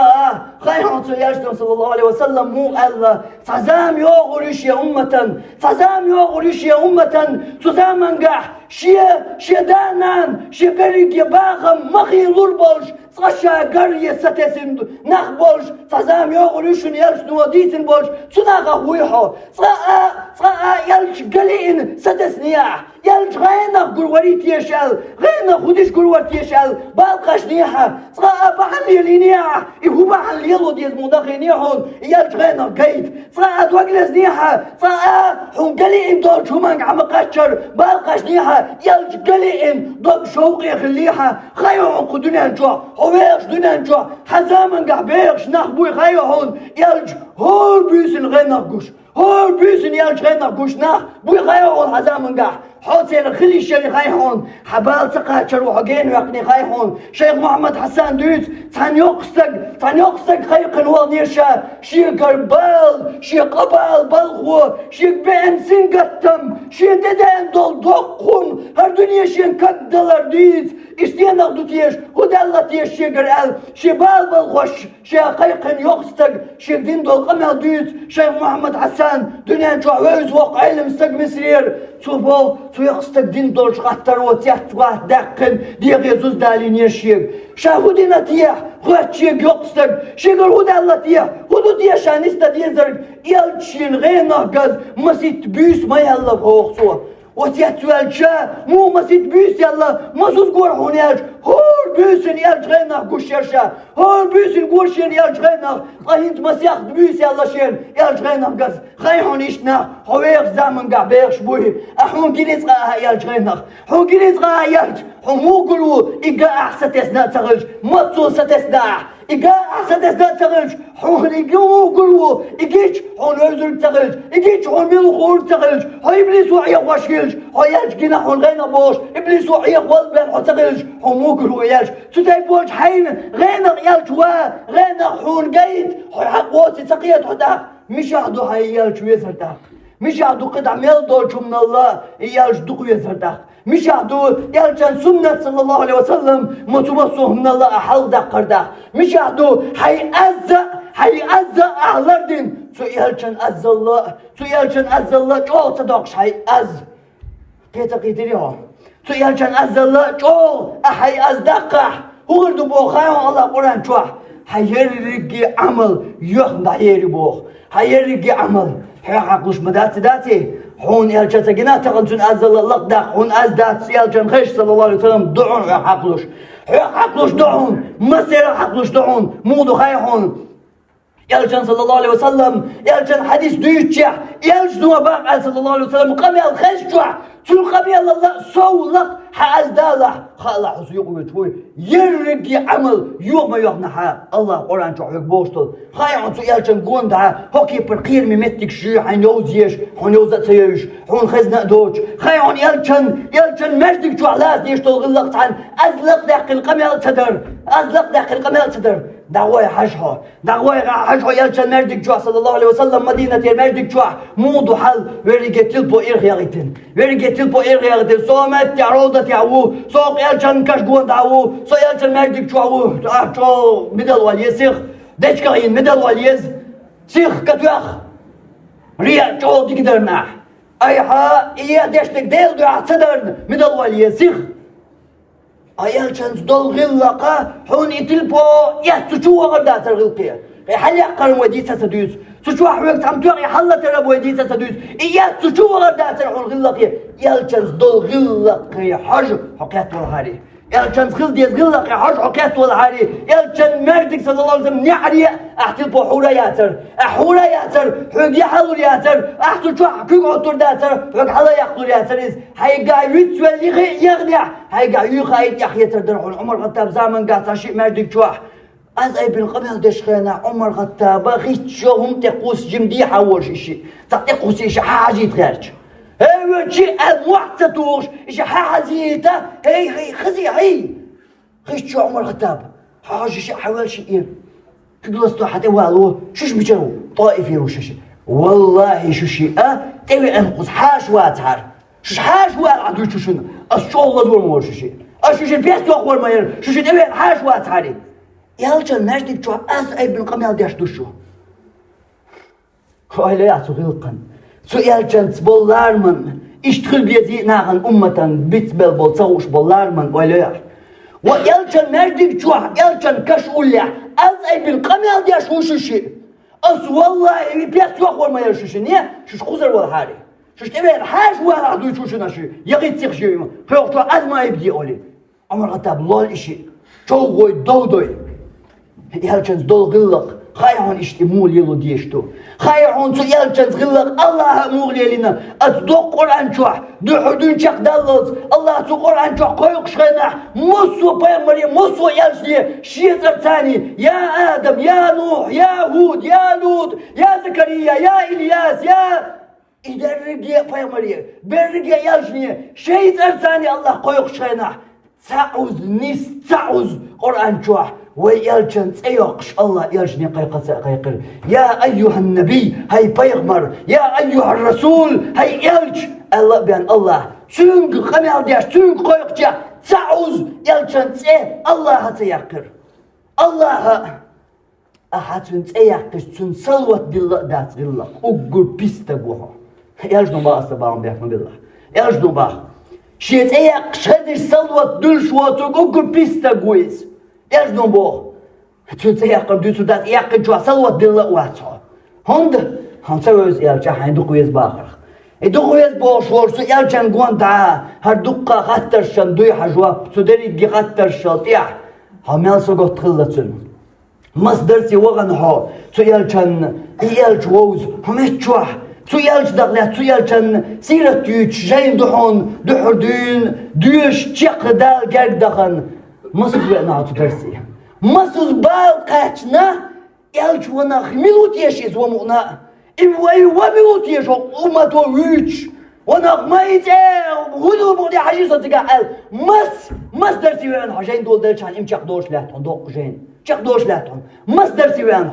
خاي حط يا صلى الله عليه وسلم مو الله تعزام يغرش يا أمة تعزام يغرش يا أمة تعزام انجح شيا دانان شيا بريق يباخم مخي لوربولش صاشا قرية ستسن نخبولش تعزام يغرشن يلش نوديتن بولش تناغ ويحو صاء يلش قليل ستسنياح يلش غينا قروريت يشال غينا خدش قرورت يشال بالقاش نيحة صاء بحل يلينياح إهو بحل يلو ديز مدخينيحون يلش غينا قيد صاء دوغلز نيحة صاء حون قليل دول شومان عم قشر بالقاش نيحة يلش قليل دوغ شوقي خليحة خيوحون قدنا نجوع هويش دنا نجوع حزامن قحبيرش نخبوي خيوحون يلش هول بيسن غينا قوش هول بيسن يلش غينا قوش نخ بوي خيوحون حزامن قح حسين خلي الشيخ خيحون حبال تقاتشر وحقين ويقني خيحون شيخ محمد حسان دوس تان يقصق خيقن ونيرشا شي قربال شي قبال بلغو شي بين سنقتم شي ددين دول دقهم هر دنيا شي نكدلر ديز استيان اخدو تيش هدالة تيش شي قرال شي بال بلغوش شي خيقن يقصق شي دين دول قمال دوس شيخ محمد حسان دنيا نشوع ويز وقع علم استق مسرير تبو يقصد دين دولش قطر وتيحت واحد دقن ديق يزوز دالين يشيق شاهودنا تيح غوات شيق يقصد شيقر هودا الله تيح هودو تيح شانيستا ديزرق يلتشين غينا قز مسيت بيس ما يلا بوخصوه وتيحت والجا مو مسيت بيس يلا مسوس قور هونياج هول بيسن يلج غينا قوش يرشا هول بيسن قوشين يلج غينا قاهنت مسيح بيس يلا شين يلج غينا قز خيحون إشنا هويق زامن قعبيق شبوه أحون جنيز غاها يلج غينا حون جنيز غاها يلج حون مو قلو إيقا أحسا تسنا تغلج مطو ستسنا إيقا أحسا تسنا تغلج حون إيقا مو قلو إيقيش حون وزر تغلج إيقيش حون ميلو خور تغلج حون إبليس وعيق واشكيلج حون يلج جنا حون غينا بوش إبليس وعيق والبين حون تغلج حون مو قلو يلج تتاي بوش حين غينا يلج غينا حون قيد حون حق واسي تقيت حدا مش عدو هاي يلج ويزرداق مش عدو قد عميل دولش من الله يلج دقو يزرداق مش عدو يلجن سنة صلى الله عليه وسلم متوسوه من الله أحل دقرداق مش عدو حي أزا أهلردين سو يلجن أز الله جو تدوقش حي أز كيتا قيدريهم سو يلجن أز الله جو أحي أز دقح هو بو خايو الله قرآن جوح هيرجي عمل يخن هيري بوخ هيرجي عمل حقوش مداتي حون يلجت جنا تقنتون أزل الله دا حون أزدات يلجن خش صلى الله عليه وسلم دعون حقوش دعون مسير حقوش دعون مودو خايحون يلجن صلى الله عليه وسلم يلجن حديث دويتشح يلجن وباق صلى الله عليه وسلم قمي الخشجع تون قمي الله سولق حازدالح خالح حسيقو يتوي يرقي عمل يوم ما يغنحا الله قرآن شوحيق بوشتل خايعون سو يلجن قوندها هوكي برقير ممتك شي حين يوزيش حين يوزت سيش حين خزنا دوش خايعون يلجن مجدك شو علاز يشتل غلقت عن أزلق داخل القمي التدر دعوة حجها يلجن مردك جوا صلى الله عليه وسلم مدينة المردك جوا موضو حل ورقتل بو إرغيغتن صومت تعروضة تعوو سوق يلجن كشقون دعوو سو يلجن مردك جواو جو مدل واليز سيخ ديشكاين مدل واليز سيخ كتوخ ريا جو تقدر معه أيها إيا ديشتك ديل دو عصدر مدل واليز سيخ أيالجن دول غلقة حون يتلبو يحتشوا غردات الغلقية يحل يقرن وديسة سدوس سشوا حويك تمتوغ يحل ترب وديسة سدوس يحتشوا غردات الغلقية يالجن دول غلقة حج حقيات والهاري يالجن خل ديز غلقة حج حقيات والهاري يالجن مردك صلى الله عليه وسلم نعري احتلبو حورا ياتر حوق يحلو ياتر احتشوا حقوق عطر داتر حوق حلا يحلو ياتر هيقا يتولي يغنع هيقا يخايد يحيى تردرحون عمر خطاب زامن قاطع شيء مردك جواح از اي بن قبل دشخينا عمر خطاب خيت شوهم تقوس جمدي حول شيء تقوس شيء حاجة تخرج هي شيء المعتدوش شيء حازيته هي خزي هي خيت شو عمر خطاب حاجة شيء حوال شيء تجلسوا حتى والو شوش بيجرو طائف يروش والله شو شيء تبي انقص حاش واتهر شش حاش وعدو شوشن الشغل دور مور شيء أشوشن بيست أخبار ما ير شوشن إيه حاش وعد عليه يالجن نجدك شو أس أي بن قميل ديش دوشو هاي لا يعطوا غلقن سو يالجن تبولار من اشتغل بيزي ناغن أمة بيتبل بولتوش بولار من هاي لا يعطوا ويالجن نجدك شو يالجن كش أولي أس أي بن قميل ديش وشوشي أس والله بيست أخبار ما ير شوشن يا شوش خزر ولا حالي شوش تبين حاش ولا عدو شوشنا شيء يغيت تيخشي ما فيوقتوا أزمة يبدي أولي عمر غتاب الله الإشي شو غوي دودوي يالجنز دول غلق خايعون اشتمول يلو ديشتو خايعون سو يالجنز غلق الله امور ليلنا اتدو قرآن شوح دو حدون شاق دالوز الله تو قرآن شوح قيوق شغناح مصو بيمري مصو يالجني شيزر ثاني يا آدم يا نوح يا هود يا لوط يا زكريا يا إلياس يا إدرقيا بيمري برقيا يالجني شيزر ثاني الله قيوق شغناح تعوز تعوز قرآن شوح ويالجن تيقش الله يالجني قيقر يا أيها النبي هاي بيغمر يا أيها الرسول هاي يالج الله بيان الله سونق خميال دياش سونق قيقجا تعوز يالجن تيه الله هتيقر الله أحاتون تيقش تون سلوة بالله دات غلا أقر بيستا بوها يالجنو با أستباهم بيحمد الله يالجنو با شيت ايقش هدش سلوة دلش واتوك أقر بيستا قويز يجنو بوه تشوت يقرب دوتو دات يقرب جوا سلوت بالله واتو هند سويز يالجا حين دوقويز باخر دوقويز بوه شورسو يالجا نقوان دعا هر دوقا غترشن دوي حجوا تدري دي غترشل تيح هميال سوغو تخلتن مصدرتي وغن هو تو يالجا يالج ووز هميت جوح تو يالج دغلا تو يالجا سيرت يوش جاين دوحون دوحردين دوش تيق دال جاك دخن مصر بينا تدرسي مصر بالقاتنا يالج وناخ ملوتيش يزومونا إبوي وملوتيش وماتو ويتش وناخ ما يتعب هدو بغدي حاجيسة تقال مس درسي وين حاجين دول درشان امشاق دوش لاتون دوق جين شاق دوش لاتون مس درسي وين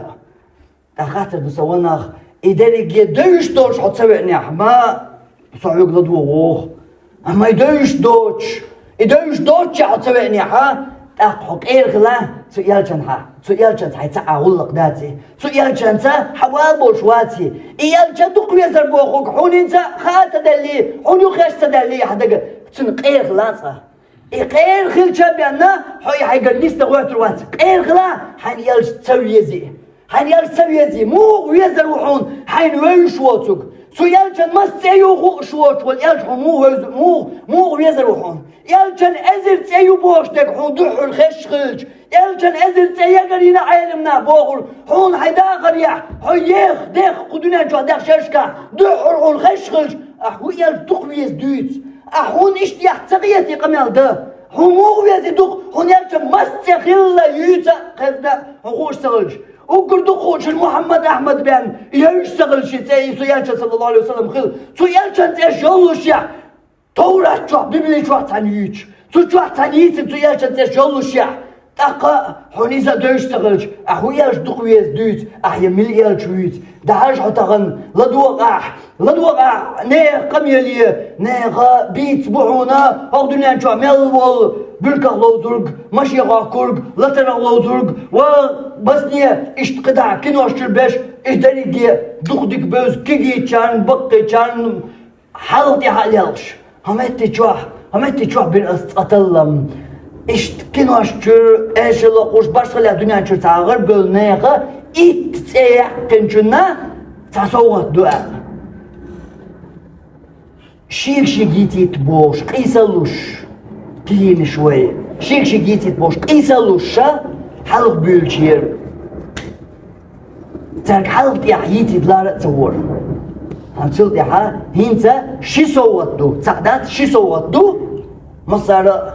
تخاطر بسواناخ إداري يدوش دوش حط سويني ما صعيق لدوغ أما يدوش دوش إدوش دوش حط سويني أقحق إيرغلا سو يالجنها سو يالجن حيتا أغلق داتي سو يالجن حوال بوشواتي يالجن دوق يزر بوخوك حون انت خاطة دالي حون يخيش تدالي حدق تنق إيرغلا إير خيل شابيانا حيقر ليستا غواتروات إيرغلا حين يالج تسويزي حين يالج تسويزي مو ويزر وحون حين ويشواتوك سو يالجن ما سيو شوات واليالج مو ويزر وحون يالجن أزر تسيو بوشتك حون دحر خش خلج يالجن أزر تسيقرينا عالمنا بوغر حون حيدا غريح حييخ ديخ قدونا جوا ديخ شرشكا دحر حون خش خلج أحو يالج تقويز دوت أحون اشتياح تغيتي قميال ده حون مو ويزي دوق حون يالجن مستخلا يوتا قد خوش سغلج وقردو خوش محمد أحمد بان يشتغل شي تاي سيالجن صلى الله عليه وسلم خل سيالجن تشغلوش يا تورا جوا بيبلي جوا تانيش جوا تانيش سيالجن تشغلوش يا تاقا حونيزا دوشتغلش أحو يالج دوقويز دوت أحيا مليالج ويت دعاج حتغن لدوقع نيغ قميلية نيغ بيت بوعونا أغدنيا جوا ملوال بلقى لوزرق ماشي غاكورق لتر لوزرق وبسنية اشتقدع كنو اشتربش اشتريقية دوقدك بوز كيجي چان بقي چان حالتي حاليالش همتي جوح بين استقتلم كنو اشتر ايش لقوش باشغل الدنيا اشتر تاغر بلنيغة اتسيح كنشنا تاسوغت دعاء شيك جيتي تبوش قيسلوش كين شوي شيك جيتي تبوش قيسلوش حلق بيلشير ترك حلق يحييتي دلارة تصور هنسلت يحا هينتا شي صوتو تعدات شي صوتو مصار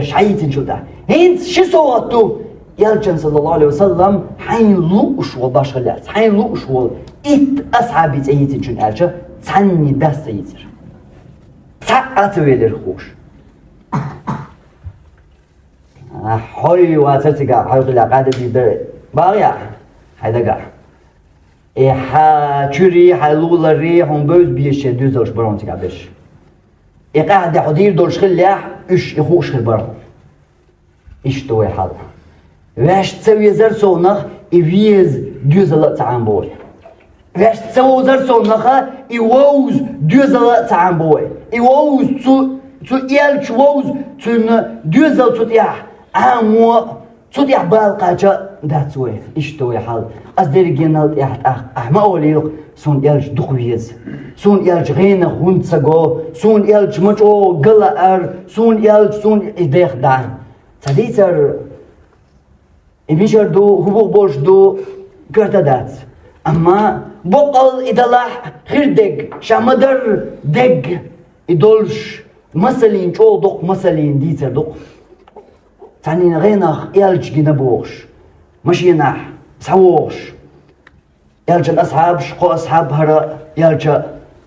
شحيتي نشوتا هينت شي صوتو يالجن صلى الله عليه وسلم حين لوش وباش خلاص حين لوش و أصحابي تأيتي جن أرجع تعني دست يتر تعت ويلر خوش حري واترتقع حرق العقادة دي باغيا هيدا قا حا تشري حلول الريح هم بوز بيش دوزوش برونتقع بش يقعد حدير دول شخل لاح إيش يخوش خل برا إيش توي حال واش تسوي زر سونخ يفيز دوزلا تعام بوي واش تسوي زر سونخ يوز دوزلا تعام بوي يوز تو يالش ووز تون دوزل تطيح عمو تطيح بالقاجة داتسوي إيش توي حال أصدر جنال يحت ما أوليق سون يالش دقويز سون يالش غين هونتسجو سون يالش مچو قلأر سون يالش سون إديخ دان تديتر إميشر دو هبوغ بوش دو كرتا دات أما بقل إدلاح خير دق شامدر دق إدولش مسلين چو دق مسلين ديتر دق تاني غينخ يالش جينا بوغش مش ينح سووغش يالش الأصحابش قو أصحاب هرا يالش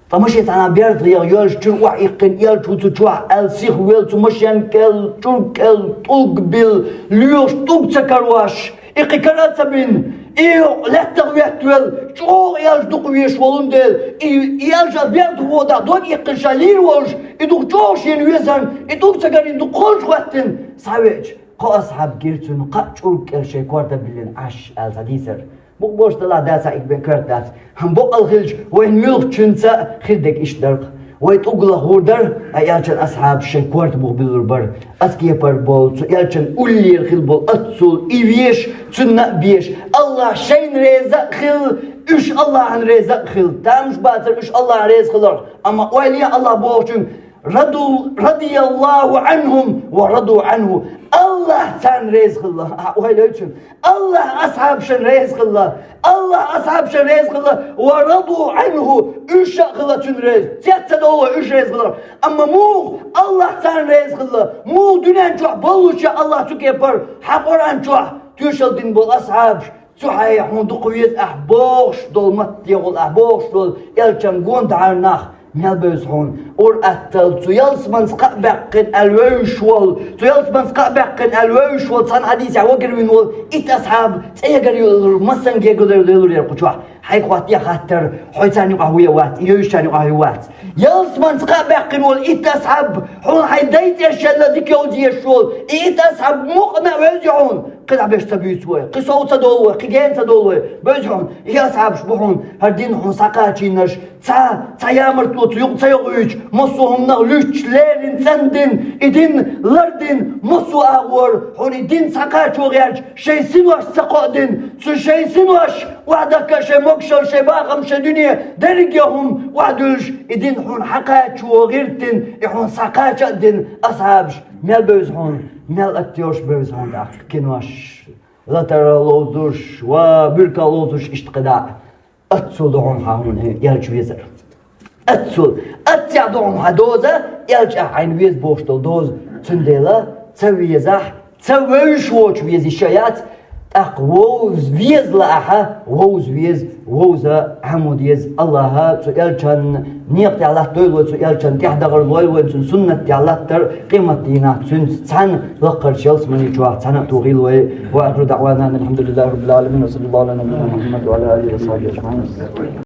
فمشي تانا بيرد يالش تروح يقن يالش تروح السيخ ويل تمشين كل تركل تقبل ليوش تكرواش إقي كرات سبين إيو لا تغويت ويل شو يالش دقويش ولون ديل يالش بيرد هو دا دون يقن شالير والش يدوك جوش ينويزن يدوك تكر يدوك خلش وقتن ساويج قو أصحاب جيرتون قا تركل شي كورتا بلين عش الزديسر بوك بوش طلع داسا إكبن كرت داس هم بوك الخلج وين ملك تشنسا خدك إيش درق ويتوغلا هوردر أيالشن أصحاب شكورت مقبل بر أسكي بر بول يالشن أولي الخل بول أتصل إيش تنا بيش الله شين رزق خل إيش الله عن رزق خل تامش باتر إيش الله عن رزق خل أما ويلي الله بوشن رضي الله عنهم ورضوا عنه الله تان رزق الله ويلي الله أصحاب شن رزق الله الله أصحاب شن رزق الله ورضوا عنه إيش خلا تن رزق تيتا دولة إيش رزق الله أما مو الله تان رزق الله مو دنيا جوع بلوش الله تكبر حقران جوع تشل دين بول أصحاب تحيي حندق ويز أحبوش دول مت يقول أحبوش دول يلشن قوند عرناخ ميلبوزهون اور أتل تيالس من سقبقن الوشول تيالس من سقبقن الوشول صن حديث عوجر من ول إت أصحاب تيجر يلور مسن جيجر يلور يرقشوا حي قواتي خاطر حيتاني قهوية وات يوشاني قهوية وات يالس من سقبقن ول إت أصحاب حون حيدايت يشل ديك يوزي يشول إت أصحاب مقنع ويزعون قد عبيش تبيسوه قصوت دولوه قجين تدولوه بيزعون يا أصحاب شبهون هردين حون ساقاتينش تا يامرتلو تيوق تيوغيج مصوهم نغلوش ليرين سندين إدين لردين مصو أغور حون إدين ساقاتشو غيرج شي سنواش ساقودين شي سنواش وعدك شي مكشل شي باغم شي دنيا درقيهم وعدوش إدين حون حقاتشو غيرتين إحون ساقاتشا دين أصحابش ميل بيزحون ميل أكتيوش بيزحون داك كنواش لا ترى لوزوش وبركا لوزوش اشتقداء أتصدعون حاون يالج ويزر أتصدعون حدوزة يالج عين ويز بوشتل دوز تنديلا تسويزح تسويش ووش ويز الشيات ووز ويز لأحا ووز ويز ووزا حمود يز الله يالجان نيق تعالى دويلو يالجان تحدغر لويلو سنة تعالى تر قيمة دينا سن لقر شلس من يجوا سنة توغيلو وآخر دعوانا الحمد لله رب العالمين وصلى الله على نبينا محمد وعلى آله وصحبه أجمعين